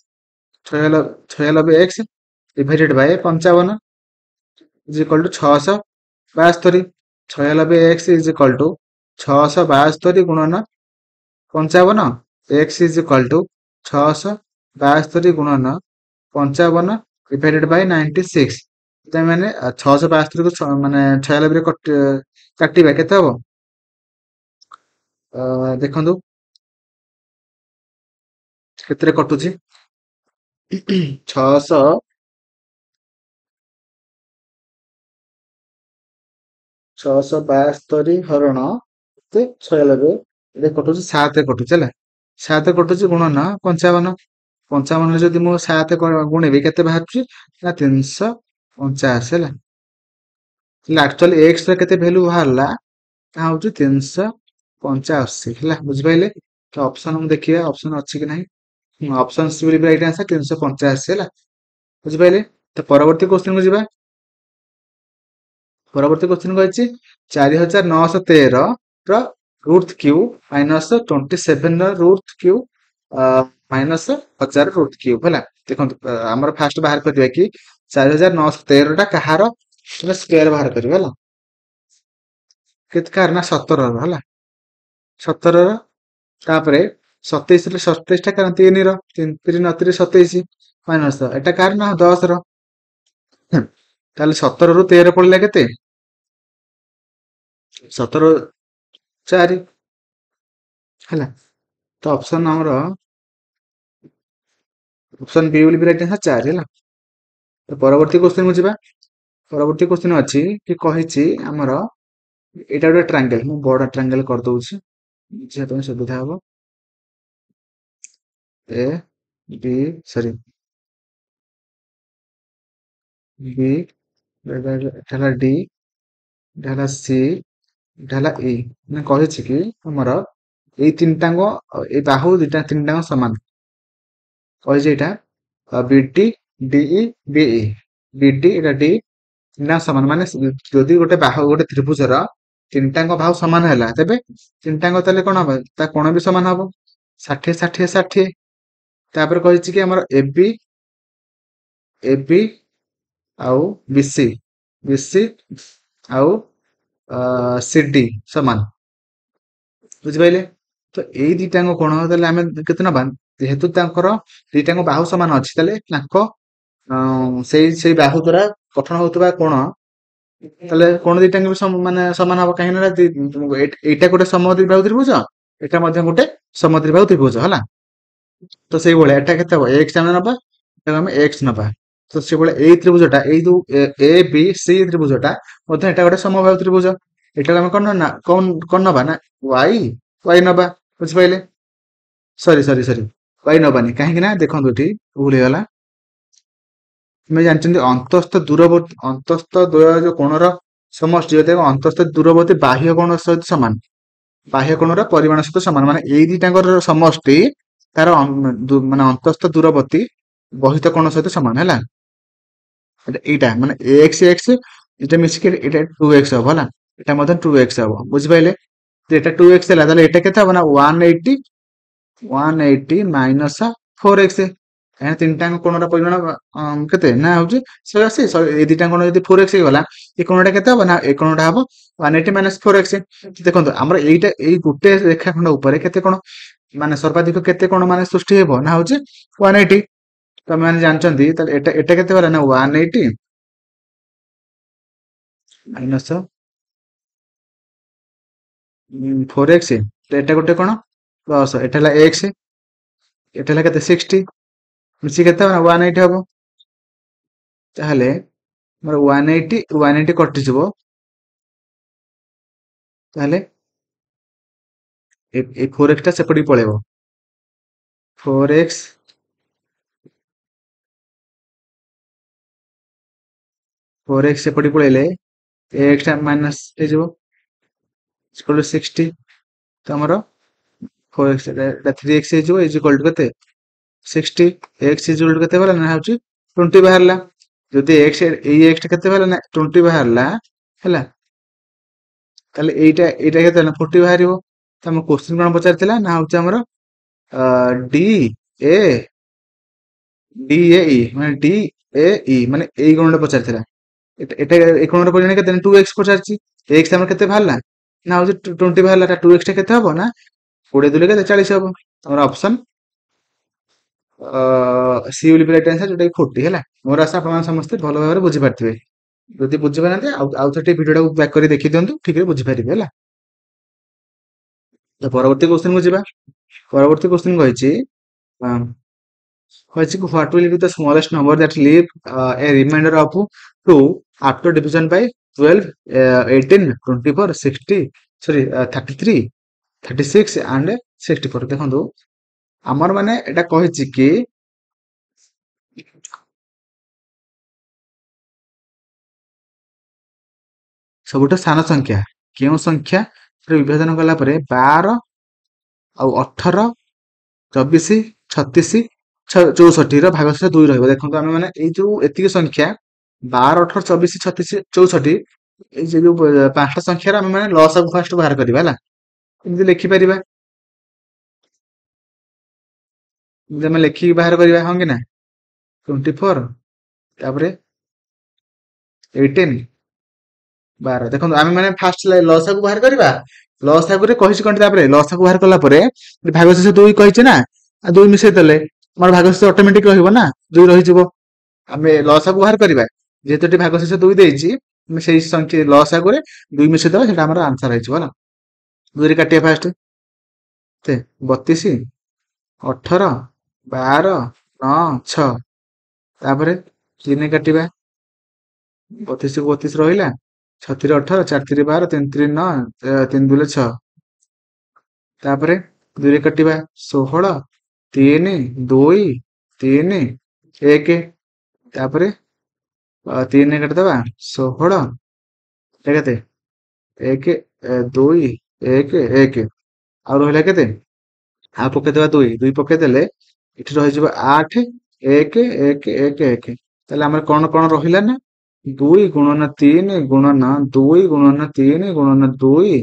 96x divided by 55 is equal to 672 96x is equal to 672 गुणन 55 x इज इक्वल टू 672 गुणन 55 डिवाइडेड बाय 96 मैंने 672 को माने 96 रे काटिबा केते हबो देखंतु केते रे कटुची 600 672 हरण ते 96 रे कटुची 7 रे कटुची ହେଲା 7 कटुची गुणन 55 55 रे जदि मु 7 गुणिबी केते बाहरची ना 349 ହେଲା एक्चुअली x ର କେତେ ଭ୍ୟାଲୁ ବାହାରିଲା ତାହା ହଉଛି 385 ହେଲା ବୁଝିପାରିଲେ ତ ଅପସନ ମୁଁ ଦେଖିବା ଅପସନ ଅଛି କି ନାହିଁ option C will be right answer 385 ହେଲା ବୁଝିପାରିଲେ ତ ପରବର୍ତ୍ତୀ କ୍ୱେଶ୍ଚନ କୁ ଯିବା ପରବର୍ତ୍ତୀ କ୍ୱେଶ୍ଚନ କହିଛି 4913 ର ରୁଟ୍ କ୍ୟୁ ମାଇନସ 27 ର root cube minus 1000 root cube ହେଲା ଦେଖନ୍ତୁ ଆମର ଫାଷ୍ଟ ବାହାର କରିବା କି 4913 ଟା କାହାର ସ୍କ୍ୱାର ବାହାର କରିବା ହେଲା କେତେ କାହାର ନା 17 ର ହେଲା 17 ର ତାପରେ 27 ରେ 27 ଟା କାରଣ 3 ର 3 3 9 27 ମାଇନସ ଏଟା କାହାର ନା 10 ର ତାହେଲେ 17 ରୁ 13 ପଡିଲା କେତେ 17 4 ହେଲା ତ ଅପସନ ଆମର option B will be right answer 4 ହେଲା ତ ପରବର୍ତ୍ତୀ କ୍ୱେଶ୍ଚନ କୁ ଯିବା ପରବର୍ତ୍ତୀ କ୍ୱେଶ୍ଚନ ଅଛି କି କହିଛି ଆମର ଏଇଟା ଗୋଟେ ଟ୍ରାଙ୍ଗେଲ ମୁଁ ବଡ ଟ୍ରାଙ୍ଗେଲ କରିଦଉଛି ବୁଝିବା ପାଇଁ ସୁବିଧା ହବ ए बी सॉरी बी ढाला डी ढाला सी ढाला ई ମାନେ କହିଛି କି ଆମର ଏଇ ତିନିଟାଙ୍କ ଏଇ ବାହୁ ଦିଟା ତିନିଟାଙ୍କ ସମାନ କହିଛି ଏଇଟା ବିଡି ଡିଇ ବିଇ ବିଡି ଏଇଟା ଡି ତିନିଟାଙ୍କ ସମାନ ମାନେ ଯଦି ଗୋଟେ ବାହୁ ଗୋଟେ ତ୍ରିଭୁଜର ତିନିଟାଙ୍କ ବାହୁ ସମାନ ହେଲା ତେବେ ତିନିଟାଙ୍କ ତାହେଲେ କଣ ହବ ତା କୋଣ ବି ସମାନ ହବ 60 60 60 ତାପରେ କହିଛି କି ଆମର এবি এবି ଆଉ ବିସି ବିସି ଆଉ ସିଡି ସମାନ ବୁଝିପାରିଲେ ତ ଏଇ ଦିଟାଙ୍କ କୋଣ ତାହେଲେ ଆମେ କେତେ ନବା ଯେହେତୁ ତାଙ୍କର ଦିଟାଙ୍କ ବାହୁ ସମାନ ଅଛି ତାହେଲେ ତାଙ୍କ ସେଇ ସେଇ ବାହୁ ଦ୍ଵାରା ଗଠନ ହଉଥିବା କୋଣ ତାହେଲେ କୋଣ ଦିଟାଙ୍କ ବି ମାନେ ସମାନ ହବ କାହିଁକି ନା ଏଇଟା ଗୋଟେ ସମଦ୍ୱିବାହୁ ତ୍ରିଭୁଜ ଏଇଟା ମଧ୍ୟ ଗୋଟେ ସମଦ୍ୱିବାହୁ ତ୍ରିଭୁଜ ହେଲା ତ ସେଇଭଳିଆ ଏଟା କେତେ ହବ x ଆମେ ନବା ଏଟାକୁ ଆମେ x ନବା ତ ସେଇଭଳିଆ ଏଇ ତ୍ରିଭୁଜଟା ଏଇ ଯୋଉ ଏ ବି ସି ତ୍ରିଭୁଜଟା ମଧ୍ୟ ଏଟା ଗୋଟେ ସମବାହୁ ତ୍ରିଭୁଜ ଏଟାକୁ ଆମେ କଣ ନା କଣ ନବା ନା y ନବା ବୁଝିପାରିଲେ ସରି ସରି ସରି y ନବାନି କାହିଁକି ନା ଦେଖନ୍ତୁ ଏଠି ଭୁଲ ହେଇଗଲା ଆମେ ଜାଣିଛନ୍ତି ଅନ୍ତସ୍ଥ ଦୂରବର୍ତ୍ତୀ ଅନ୍ତସ୍ଥ ଦ୍ୱୟ ଯୋଉ କୋଣର ସମଷ୍ଟି ଯଦି ଅନ୍ତସ୍ଥ ଦୂରବର୍ତ୍ତୀ ବାହ୍ୟ କୋଣ ସହିତ ସମାନ ବାହ୍ୟ କୋଣର ପରିମାଣ ସହିତ ସମାନ ମାନେ ଏଇ ଦିଟାଙ୍କର ସମଷ୍ଟି ତାର ମାନେ ଅନ୍ତସ୍ଥ ଦୂରବର୍ତ୍ତୀ ବହିତ କୋଣ ସହିତ ସମାନ ହେଲା ଏଇଟା ମାନେ x x এটা ମିଶିକି ଏଇଟା 2x ହବ ହେଲା এটা ମଧ୍ୟ 2x ହବ ବୁଝିପାରିଲେ এটা 2x ହେଲା ତାହେଲେ এটা କେତେ ହବ ନା 180 ମାଇନସ 4x ଏଁ ତିନିଟାଙ୍କ କୋଣର ପରିମାଣ କେତେ ନା ହଉଛି 180 ଏଇ ଦିଟା କୋଣ ଯଦି 4x ହେଇଗଲା ଏ କୋଣଟା କେତେ ହବ ନା ଏ କୋଣଟା ହବ 180 ମାଇନସ 4x ଦେଖନ୍ତୁ ଆମର ଏଇଟା ଏଇ ଗୋଟେ ରେଖାଖଣ୍ଡ ଉପରେ କେତେ କୋଣ ମାନେ ସର୍ବାଧିକ କେତେ କୋଣ ମାନେ ସୃଷ୍ଟି ହେବ ନା ହଉଛି 180 ତମେ ମାନେ ଜାଣିଛନ୍ତି ତାହେଲେ ଏଟା ଏଟା କେତେ ହେଲା ନା 180 ମାଇନସ 4x ଏଟା ଗୋଟେ କୋଣ ପ୍ଲସ ଏଟା ହେଲା x ଏଟା ହେଲା କେତେ 60 ମିଶି କେତେ ହବ ନା 180 ହବ ତାହେଲେ ଆମର 180 କଟିଯିବ ତାହେଲେ ଏ 4x ଟା ସେପଟିକି ପଳେଇବ 4x 4x ସେପଟିକି ପଳେଇଲେ x ଟା ମାଇନସ ହେଇଯିବ 60 ତ ଆମର 4x 3x ହେଇଯିବ ଇଜ ଇକ୍ୱାଲ ଟୁ କେତେ 60 x ଇଜ ଇକ୍ୱାଲ ଟୁ କେତେ ବାହାରିଲା ନା ହଉଛି 20 ବାହାରିଲା ଯଦି x ଏଇ x ଟା କେତେ ବାହାରିଲା ନା 20 ବାହାରିଲା ହେଲା ତାହେଲେ ଏଇଟା କେତେ ହେଲା 40 ବାହାରିବ ତ ଆମ କ୍ୱେଶ୍ଚନ କଣ ପଚାରିଥିଲା ନା ହଉଛି ଆମର ଡି ଏ ଡି ଏ ଇ ମାନେ ଡି ଏ ଇ ମାନେ ଏଇ ଗୁଣଟା ପଚାରିଥିଲା এটা এই কোণটা পরিমাণ কেতে 2x পଚାରିଛି x ଆମର କେତେ ବାହାରିଲା ନା ହଉଛି 20 ବାହାରିଲା ତା 2x ଟା କେତେ ହବ ନା 20 ଦୁଲେ କେତେ 40 ହବ ଆମର option C will be right answer ଯୋଉଟା କି 40 ହେଲା ମୋର ଆଶା ଆପଣମାନେ ସମସ୍ତେ ଭଲ ଭାବରେ ବୁଝିପାରିଥିବେ ଯଦି ବୁଝିପାରନ୍ତି ଆଉ ଥରେ ଟିକେ ଭିଡିଓଟାକୁ ବ୍ୟାକ୍ କରି ଦେଖି ଦିଅନ୍ତୁ ଠିକରେ ବୁଝିପାରିବେ ହେଲା ତ ପରବର୍ତ୍ତୀ କ୍ୱେଶ୍ଚନକୁ ଯିବା ପରବର୍ତ୍ତୀ କ୍ୱେଶ୍ଚନ କହିଛି what will be the smallest number that leave a remainder of 2 after division by 12 18 24 60 sorry 33 36 and 64 ଦେଖନ୍ତୁ ଆମର ମାନେ ଏଟା କହିଛି କି ସବୁଠୁ ସାନ ସଂଖ୍ୟା କେଉଁ ସଂଖ୍ୟା ବିଭାଜନ କଲା ପରେ 12 ଆଉ 18 24 36 64 ର ଭାଗଶେଷ 2 ରହିବ ଦେଖନ୍ତୁ ଆମେ ମାନେ ଏଇ ଯୋଉ ଏତିକି ସଂଖ୍ୟା 12 18 24 36 64 ଏଇ ଯୋଉ ପାଞ୍ଚଟା ସଂଖ୍ୟାର ଆମେ ମାନେ ଲସାଗୁ ଫାର୍ଷ୍ଟ ବାହାର କରିବା ହେଲା ଏମିତି ଲେଖିପାରିବା ଏମିତି ଆମେ ଲେଖିକି ବାହାର କରିବା ହଁ କି ନା 24 ତାପରେ 18 12 ଦେଖନ୍ତୁ ଆମେ ମାନେ ଫାର୍ଷ୍ଟ ଲସାଗୁ ବାହାର କରିବା ଲସାଗୁରେ କହିଛି କଣ ତାପରେ ଲସାଗୁ ବାହାର କଲା ପରେ ଭାଗଶେଷ 2 କହିছে ନା ଆଉ 2 ମିଶେଇ ଦେଲେ ଆମର ଭାଗଶେଷ ଅଟୋମେଟିକ ରହିବ ନା 2 ରହିଯିବ ଆମେ ଲସାଗୁ ବାହାର କରିବା ଯେହେତୁ ଏଠି ଭାଗଶେଷ 2 ଦେଇଛି ଆମେ ସେଇ ସଂଖ୍ୟା ଲସାଗୁରେ 2 ମିଶେଇ ଦେବା ସେଟା ଆମର ଆନ୍ସର ହେଇଯିବ ହେଲା 2 ରେ କାଟିବା ଫାର୍ଷ୍ଟ 32 18 12 9 6 ତାପରେ 3 କାଟିବା 32 କୁ 32 ରହିଲା 6 3 18 4 3 12 3 3 9 3 2 6 ତାପରେ 2 ରେ କାଟିବା 16 3 2 3 1 ତାପରେ 3 ରେ କାଟିଦବା 16 ଏଟା କେତେ 1 2 1 1 ଆଉ ରହିଲା କେତେ ଆଉ ପକେଇଦବା 2 2 ପକେଇଦେଲେ ଏଠି ରହିଯିବ 8 1 1 1 1 ତାହେଲେ ଆମର କଣ କଣ ରହିଲା ନା 2 ଗୁଣନ 3 ଗୁଣନ 2 ଗୁଣନ 3 ଗୁଣନ 2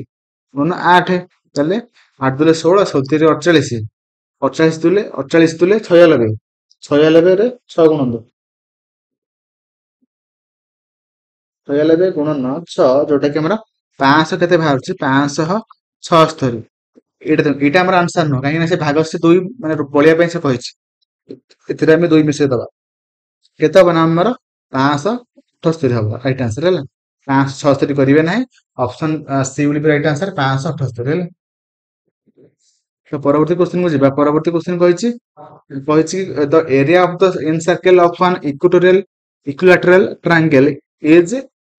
ଗୁଣନ 8 ତାହେଲେ 8 ଦୁଲେ 16 16 48 48 ଦୁଲେ 46 ଦୁଲେ 96 96 ରେ 6 ଗୁଣନ୍ତୁ 96 ଗୁଣନ 6 ଯୋଉଟା କି ଆମର 500 କେତେ ବାହାରୁଛି 576 ଏଇଟା ଆମର ଆନ୍ସର ନୁହଁ କାହିଁକି ନା ସେ ଭାଗଶେଷ 2 ମାନେ ବଳିବା ପାଇଁ ସେ କହିଛି ଏଥିରେ ଆମେ 2 ମିଶେଇ ଦବା କେତେ ହବ ନା ଆମର 578 ହବ ରାଇଟ ଆନ୍ସର ହେଲା 576 କରିବେ ନାହିଁ option C will be right answer 578 ହେଲା ତ ପରବର୍ତ୍ତୀ କ୍ୱେଶ୍ଚନ କୁ ଯିବା ପରବର୍ତ୍ତୀ କ୍ୱେଶ୍ଚନ କହିଛି କହିଛି the area of the incircle of an equatorial equilateral triangle is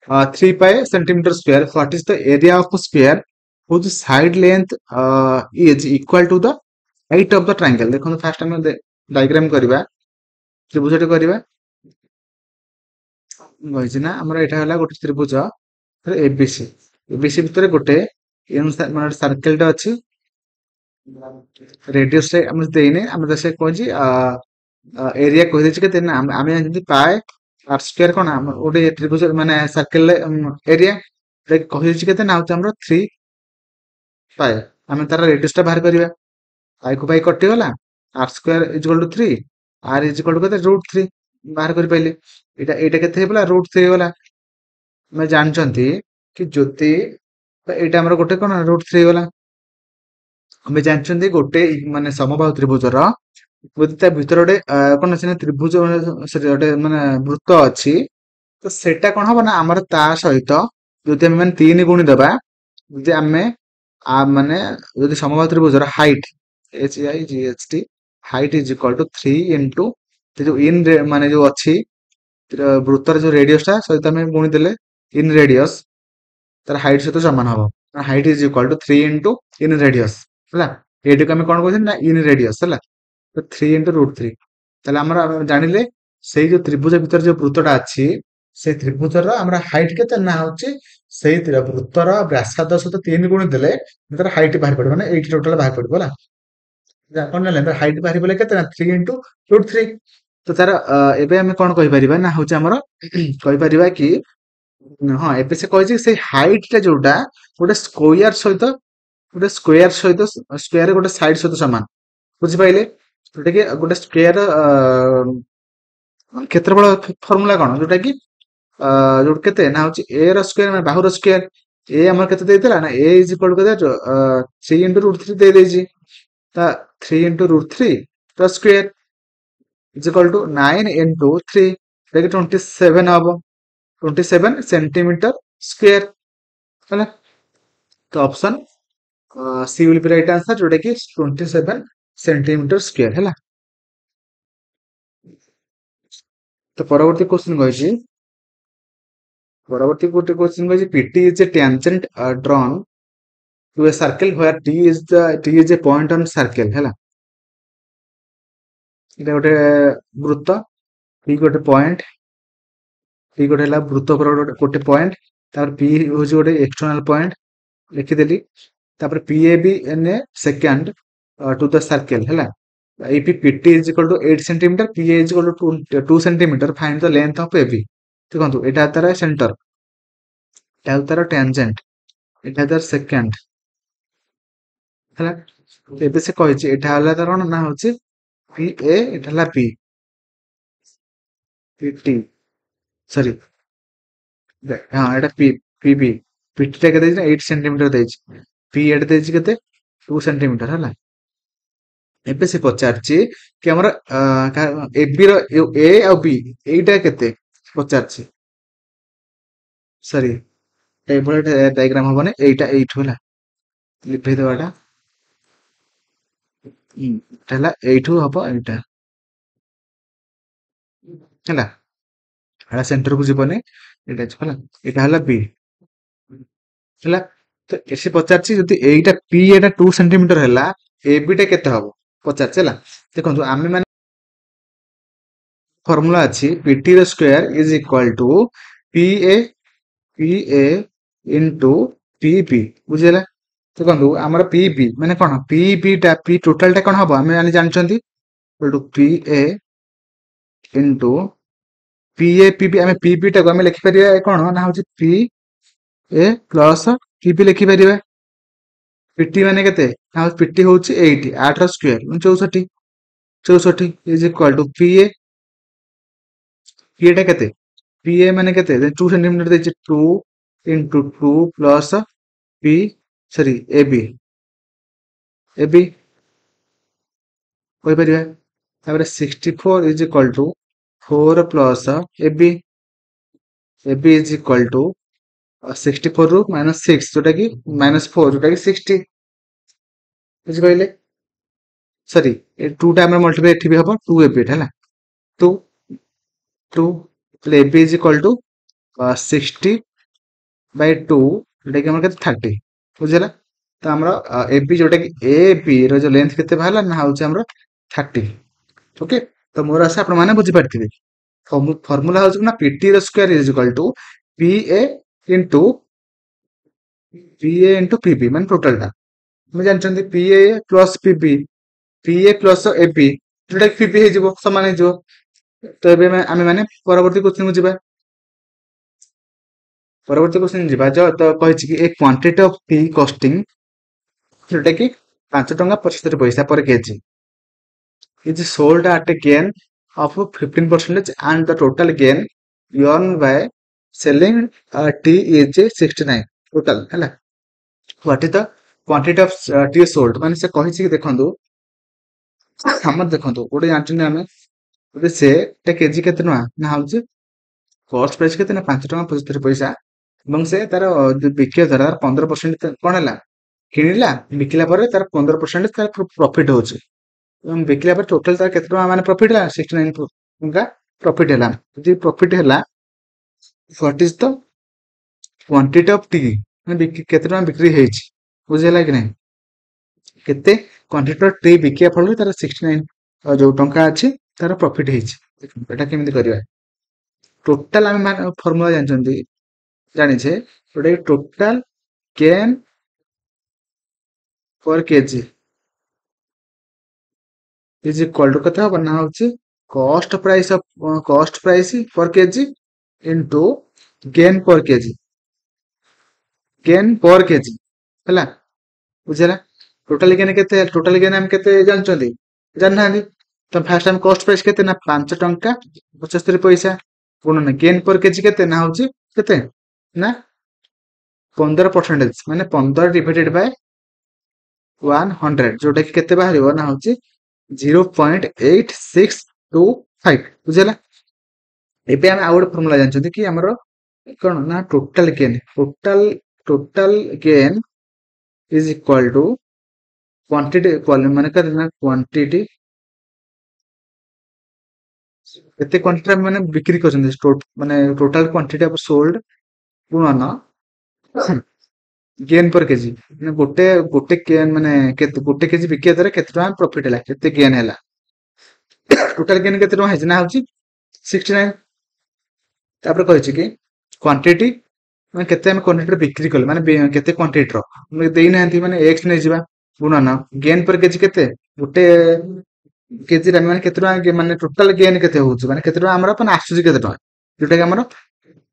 3 pi centimeter square. What is the area of a sphere whose side length is equal to the height of the triangle? देखो fast हम diagram करवा त्रिभुजटे करवा କହିଛି ନା ଆମର ଏଟା ହେଲା ଗୋଟେ ତ୍ରିଭୁଜ ଏବିସି ଏବିସି ଭିତରେ ଗୋଟେ ମାନେ ସାର୍କେଲ ଟା ଅଛି ରେଡିୟସ ରେ ଆମେ ଦେଇନେ ଆମେ ସେ କହିଛି ଏରିଆ କହିଦେଇଛି କେତେ ନା ଆମେ ଯେମିତି ପାଏ ଆର୍ ସ୍କୋୟାର କଣ ଆମର ଗୋଟେ ତ୍ରିଭୁଜ ମାନେ ସାର୍କେଲ ଏରିଆ କହିଦେଇଛି କେତେ ନା ହଉଛି ଆମର 3 ପାଏ ଆମେ ତାର ରେଡିୟସ ଟା ବାହାର କରିବା ପାଇ କୁ ପାଇ କଟିଗଲା r square is equal to 3 r is equal to କେତେ √3 ବାହାର କରିପାରିଲେ ଏଇଟା କେତେ ହେଇଗଲା √3 ହେଇଗଲା ଆମେ ଜାଣିଛନ୍ତି କି ଯଦି ଏଇଟା ଆମର ଗୋଟେ କଣ √3 ହେଇଗଲା ଆମେ ଜାଣିଛନ୍ତି ଗୋଟେ ମାନେ ସମବାହୁ ତ୍ରିଭୁଜର ଯଦି ତା ଭିତରେ ଗୋଟେ କଣ ଅଛି ନା ତ୍ରିଭୁଜ ଗୋଟେ ମାନେ ବୃତ୍ତ ଅଛି ତ ସେଟା କଣ ହବ ନା ଆମର ତା ସହିତ ଯଦି ଆମେ ମାନେ 3 ଗୁଣି ଦେବା ଯଦି ଆମେ ମାନେ ଯଦି ସମବାହୁ ତ୍ରିଭୁଜର height HIGHT height is equal to 3 into ଯୋଉ ଇନ ମାନେ ଯୋଉ ଅଛି ବୃତ୍ତର ଯୋଉ ରେଡିୟସ ଟା ସହିତ ଆମେ ଗୁଣି ଦେଲେ ଇନ ରେଡିୟସ ତାର ହାଇଟ ସହିତ ସମାନ ହବ height is equal to 3 into in radius ହେଲା ଏଇଟାକୁ ଆମେ କଣ କହୁଛନ୍ତି ନା ଇନ ରେଡିୟସ ହେଲା 3 ଇନଟୁ √3 ତାହେଲେ ଆମର ଜାଣିଲେ ସେଇ ଯୋଉ ତ୍ରିଭୁଜ ଭିତରେ ଯୋଉ ବୃତ୍ତଟା ଅଛି ସେଇ ତ୍ରିଭୁଜର ଆମର ହାଇଟ କେତେ ନା ହଉଛି ସେଇ ବୃତ୍ତର ବ୍ୟାସାର୍ଧ ସହିତ 3 ଗୁଣି ଦେଲେ ତାର ହାଇଟ ବାହାରି ପଡିବ ମାନେ 8 ଟୋଟାଲ ବାହାରି ପଡିବ ହେଲା କଣ ନେଲେ ହାଇଟ୍ ବାହାରି ପଡ଼ିଲା କେତେ ନା 3 into √3। ତ ତାର ଏବେ ଆମେ କଣ କହିପାରିବା ନା ହଉଛି ଆମର କହିପାରିବା କି ହଁ ଏବେ ସେ କହିଛି ସେଇ ହାଇଟ୍ ଟା ଯୋଉଟା ଗୋଟେ ସ୍କୋୟାର ସହିତ ସ୍କୋୟାର ଗୋଟେ ସାଇଡ୍ ସହିତ ସମାନ। ବୁଝିପାରିଲେ? ଯୋଉଟା କି ଗୋଟେ ସ୍କୋୟାର କ୍ଷେତ୍ରଫଳ ଫର୍ମୁଲା କଣ ଯୋଉଟା କି ଯୋଉ କେତେ ନା ହଉଛି ଏ ର ସ୍କୋୟାର ମାନେ ବାହୁର ସ୍କୋୟାର। ଏ ଆମର କେତେ ଦେଇଥିଲା ନା ଏ ଇଜ ଇକ୍ୱାଲ ଟୁ କେତେ 3 into √3 ଦେଇଦେଇଛି। ତା 3 into √3 ର square is equal two 9 into 3 ଯୋଉଟା କି 27 ହବ। 27 ସେଣ୍ଟିମିଟର ସ୍କୋୟାର ହେଲା। ତ option C will be right answer ଯୋଉଟା କି 27 ସେଣ୍ଟିମିଟର ସ୍କୋୟାର ହେଲା। ତ ପରବର୍ତ୍ତୀ କ୍ୱେଶ୍ଚନ କହିଛି PT is a tangent drawn to a circle where t is a point on circle ହେଲା। এটা ଗୋଟେ ବୃତ୍ତ p ଗୋଟେ ପଏଣ୍ଟ p ଗୋଟେ ହେଲା ବୃତ୍ତ ଉପରେ ଗୋଟେ ପଏଣ୍ଟ ତାପରେ p ହଉଛି ଗୋଟେ ଏକ୍ସଟର୍ନାଲ ପଏଣ୍ଟ ଲେଖିଦେଲି। ତାପରେ PAB in a second to the circle ହେଲା। if PT is equal to 8 cm PA is equal to 2 cm find the length of AB। ଦେଖନ୍ତୁ ଏଇଟା ତାର ସେଣ୍ଟର, ଏଇଟା ତାର ଟ୍ୟାନଜେଣ୍ଟ, ଏଇଟା ତାର ସେକେଣ୍ଡ ହେଲା। ଏବେ ସେ କହିଛି ଏଇଟା ହେଲା ତାର କଣ ନା ହଉଛି PA, ଏଇଟା ହେଲା PT ସରି ହଁ ଏଇଟା PB। PT ଟା କେତେ ଦେଇଛି 8 ସେଣ୍ଟିମିଟର ଦେଇଛି, P ଏଟା ଦେଇଛି କେତେ 2 ସେଣ୍ଟିମିଟର ହେଲା। ଏବେ ସେ ପଚାରିଛି କି ଆମର AB ର A ଆଉ B ଏଇଟା କେତେ ପଚାରିଛି। ସରି ଏଇଭଳିଆ ଡାଇଗ୍ରାମ ହବନି, ଏଇଟା ଏଇଠୁ ହେଲା ଲିଭେଇ ଦେବାଟା ହେଲା ଏଇଠୁ ହବ ଏଇଟା ହେଲା। ଏଇଟା ସେଣ୍ଟରକୁ ଯିବନି, ଏଇଟା ଯିବ ହେଲା। ଏଇଟା ହେଲା B ହେଲା। ତ ଏसे ପଚାରିଛି ଯଦି ଏଇଟା P ଏଟା 2 ସେଣ୍ଟିମିଟର ହେଲା AB ଟା କେତେ ହବ ପଚାରିଛି ହେଲା। ଦେଖନ୍ତୁ ଆମେ ମାନେ ଫର୍ମୁଲା ଅଛି PT ର square is equal two PA into PB ବୁଝିହେଲା। ଦେଖନ୍ତୁ ଆମର PB ମାନେ କଣ PB ଟା P ଟୋଟାଲ ଟା କଣ ହବ ଆମେ ଜାଣିଛନ୍ତି PA ଇଣ୍ଟୁ PB ଆମେ PB ଟାକୁ ଆମେ ଲେଖିପାରିବା କଣ ନା ହଉଛି PA ପ୍ଲସ PB ଲେଖିପାରିବା। PT ମାନେ କେତେ ନା PT ହଉଛି 8 8 ର ସ୍କୋୟାର ମାନେ 64 ଇଜ ଇକ୍ୱାଲ ଟୁ PA ଟା କେତେ PA ମାନେ କେତେ 2 ସେଣ୍ଟିମିଟର ଦେଇଛି 2 into 2 plus P ସରି AB କହିପାରିବା। ତାପରେ 64 is equal to 4 plus AB is equal to 64 ରୁ -6 ଯୋଉଟା କି -4 ଯୋଉଟା କି 60 ବୁଝିପାରିଲେ। ସରି ଏ 2 ଟା ଆମର ମଲ୍ଟିପ୍ଲାଇ ଏଠି ବି ହବ 2AB ହେଲା 2 ତାହେଲେ AB is equal to 60 by 2 ଯୋଉଟା କି ଆମର କେତେ 30 ବୁଝିହେଲା। ତ ଆମର AB ଯୋଉଟା କି AB ର ଯୋଉ ଲେନ୍ଥ କେତେ ବାହାରିଲା ନା ହଉଛି ଆମର 30। ଓକେ, ତ ମୋର ଆଶା ଆପଣ ମାନେ ବୁଝିପାରିଥିବେ। ଫର୍ମୁଲା ହଉଛି ନା PT ର square is equal two PA into PB ମାନେ ଟୋଟାଲ ଟା ଆମେ ଜାଣିଛନ୍ତି PA plus PA plus AB ଯୋଉଟା କି PB ହେଇଯିବ ସମାନ ହେଇଯିବ। ତ ଏବେ ଆମେ ମାନେ ପରବର୍ତ୍ତୀ କ୍ୱେଶ୍ଚନକୁ ଯିବା। ତ କହିଛି କି ଏ କ୍ୱାଣ୍ଟିଟି ଅଫ ଟି କଷ୍ଟିଂ ଯୋଉଟା କି 5 ଟଙ୍କା 75 ପଇସା per kg is sold at a gain of 15% and the total gain earned by selling tea is 69 total ହେଲା। what is the quantity of tea sold ମାନେ ସେ କହିଛି କି ଦେଖନ୍ତୁ ଆମର ଦେଖନ୍ତୁ ଗୋଟେ ଜାଣିଛନ୍ତି ଆମେ ଯଦି ସେ କେଜି କେତେ ଟଙ୍କା ନା ହଉଛି କଷ୍ଟ ପ୍ରାଇସ୍ କେତେ ନା 5 ଟଙ୍କା 75 ପଇସା ଏବଂ ସେ ତାର ବିକିବା ଦ୍ୱାରା 15% କଣ ହେଲା କିଣିଲା, ବିକିଲା ପରେ ତାର 15% ତାର ପ୍ରଫିଟ ହଉଛି ଏବଂ ବିକିଲା ପରେ ଟୋଟାଲ ତାର କେତେ ଟଙ୍କା ମାନେ ପ୍ରଫିଟ ହେଲା 69 ଟଙ୍କା ପ୍ରଫିଟ ହେଲା। ଯଦି ପ୍ରଫିଟ ହେଲା what is the quantity of tea ମାନେ କେତେ ଟଙ୍କା ବିକ୍ରି ହେଇଛି ବୁଝିହେଲା କି ନାହିଁ। କେତେ କ୍ୱାଣ୍ଟିଟି ଟି ବିକିବା ଫଳରେ ତାର 69 ଯୋଉ ଟଙ୍କା ଅଛି ତାର ପ୍ରଫିଟ ହେଇଛି। ଏଟା କେମିତି କରିବା ଟୋଟାଲ ଆମେ ମାନେ ଫର୍ମୁଲା ଜାଣିଛନ୍ତି ଜାଣିଛେ ଯୋଉଟା କି total gain per kg is equal to केते हबो ना होची cost price per KG into gain per KG हला बुझला टोटल गेन हम केते जानचोंदी जानना तो फास्ट हम कॉस्ट प्राइस केते ना 5 टंका 75 पैसा गुणन गेन पर केजी केते ना होची केते ना 15% माने 15 डिवाइडेड बाय 100 जोटा कि केते बाहरिबो ना होची 0.8625 बुझला एबे हम आउट फार्मूला जानचोंदी कि हमरो कोन ना total gain is equal to quantity माने ना क्वांटिटी केते क्वांटिटी माने बिक्री करछन माने टोटल क्वांटिटी ऑफ सोल्ड गुणन गेन पर केजी माने गोटे केन माने केते गोटे केजी बिकिया द्वारा केते टका प्रॉफिट हला केते गेन हला टोटल गेन केते टका हेछि ना होछि 69 तापर कहछि कि क्वांटिटी माने केते हम क्वांटिटी बिक्री कले माने केते क्वांटिटी रो माने देई नांती माने x नै जिबा गुणन गेन पर केजी केते गोटे केजी रा माने केते टका माने टोटल गेन केते होछि माने केते टका हमरा पन आसुछि केते टका जोटा कि हमर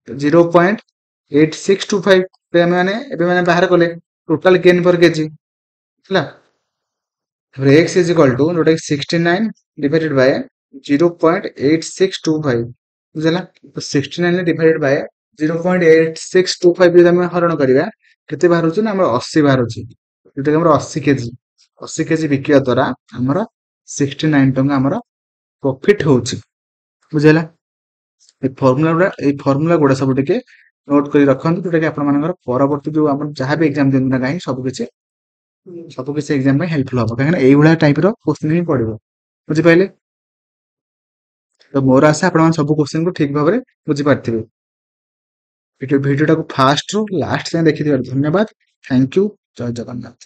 0.8625 पे माने एबे माने बाहर कले टोटल गेन पर केजी हला x is equal to जोटा कि 69 डिवाइडेड बाय 0.8625 बुझला तो 69 डिवाइडेड बाय 0.8625 যদি ଆମେ ହରଣ କରିବା କେତେ ବାହାରୁଛି ନା ଆମର 80 ବାହାରୁଛି ଯୋଉଟା କି ଆମର 80 କେଜି ବିକିବା ଦ୍ୱାରା ଆମର 69 ଟଙ୍କା ଆମର ପ୍ରଫିଟ ହଉଛି ବୁଝିଲା ଏଇ ଫର୍ମୁଲା ଗୁଡା ସବୁ ଟିକେ ନୋଟ କରି ରଖନ୍ତୁ ଯୋଉଟା କି ଆପଣ ମାନଙ୍କର ପରବର୍ତ୍ତୀ ଯୋଉ ଆମର ଯାହା ବି ଏକ୍ଜାମ ଦିଅନ୍ତୁ ନା କାହିଁ ସବୁ କିଛି ଏକ୍ଜାମ ପାଇଁ ହେଲ୍ପଫୁଲ ହବ କାହିଁକି ନା ଏଇଭଳିଆ ଟାଇପର କ୍ୱେଶ୍ଚିନ ହିଁ ପଡିବ ବୁଝିପାରିଲେ ତ ମୋର ଆଶା ଆପଣମାନେ ସବୁ କ୍ୱେଶ୍ଚିନ କୁ ଠିକ ଭାବରେ ବୁଝିପାରିଥିବେ ଭିଡ଼ିଓଟାକୁ ଫାଷ୍ଟ ରୁ ଲାଷ୍ଟ ଯାଏଁ ଦେଖିଥିବାରୁ ଧନ୍ୟବାଦ ଥ୍ୟାଙ୍କ ୟୁ ଜୟ ଜଗନ୍ନାଥ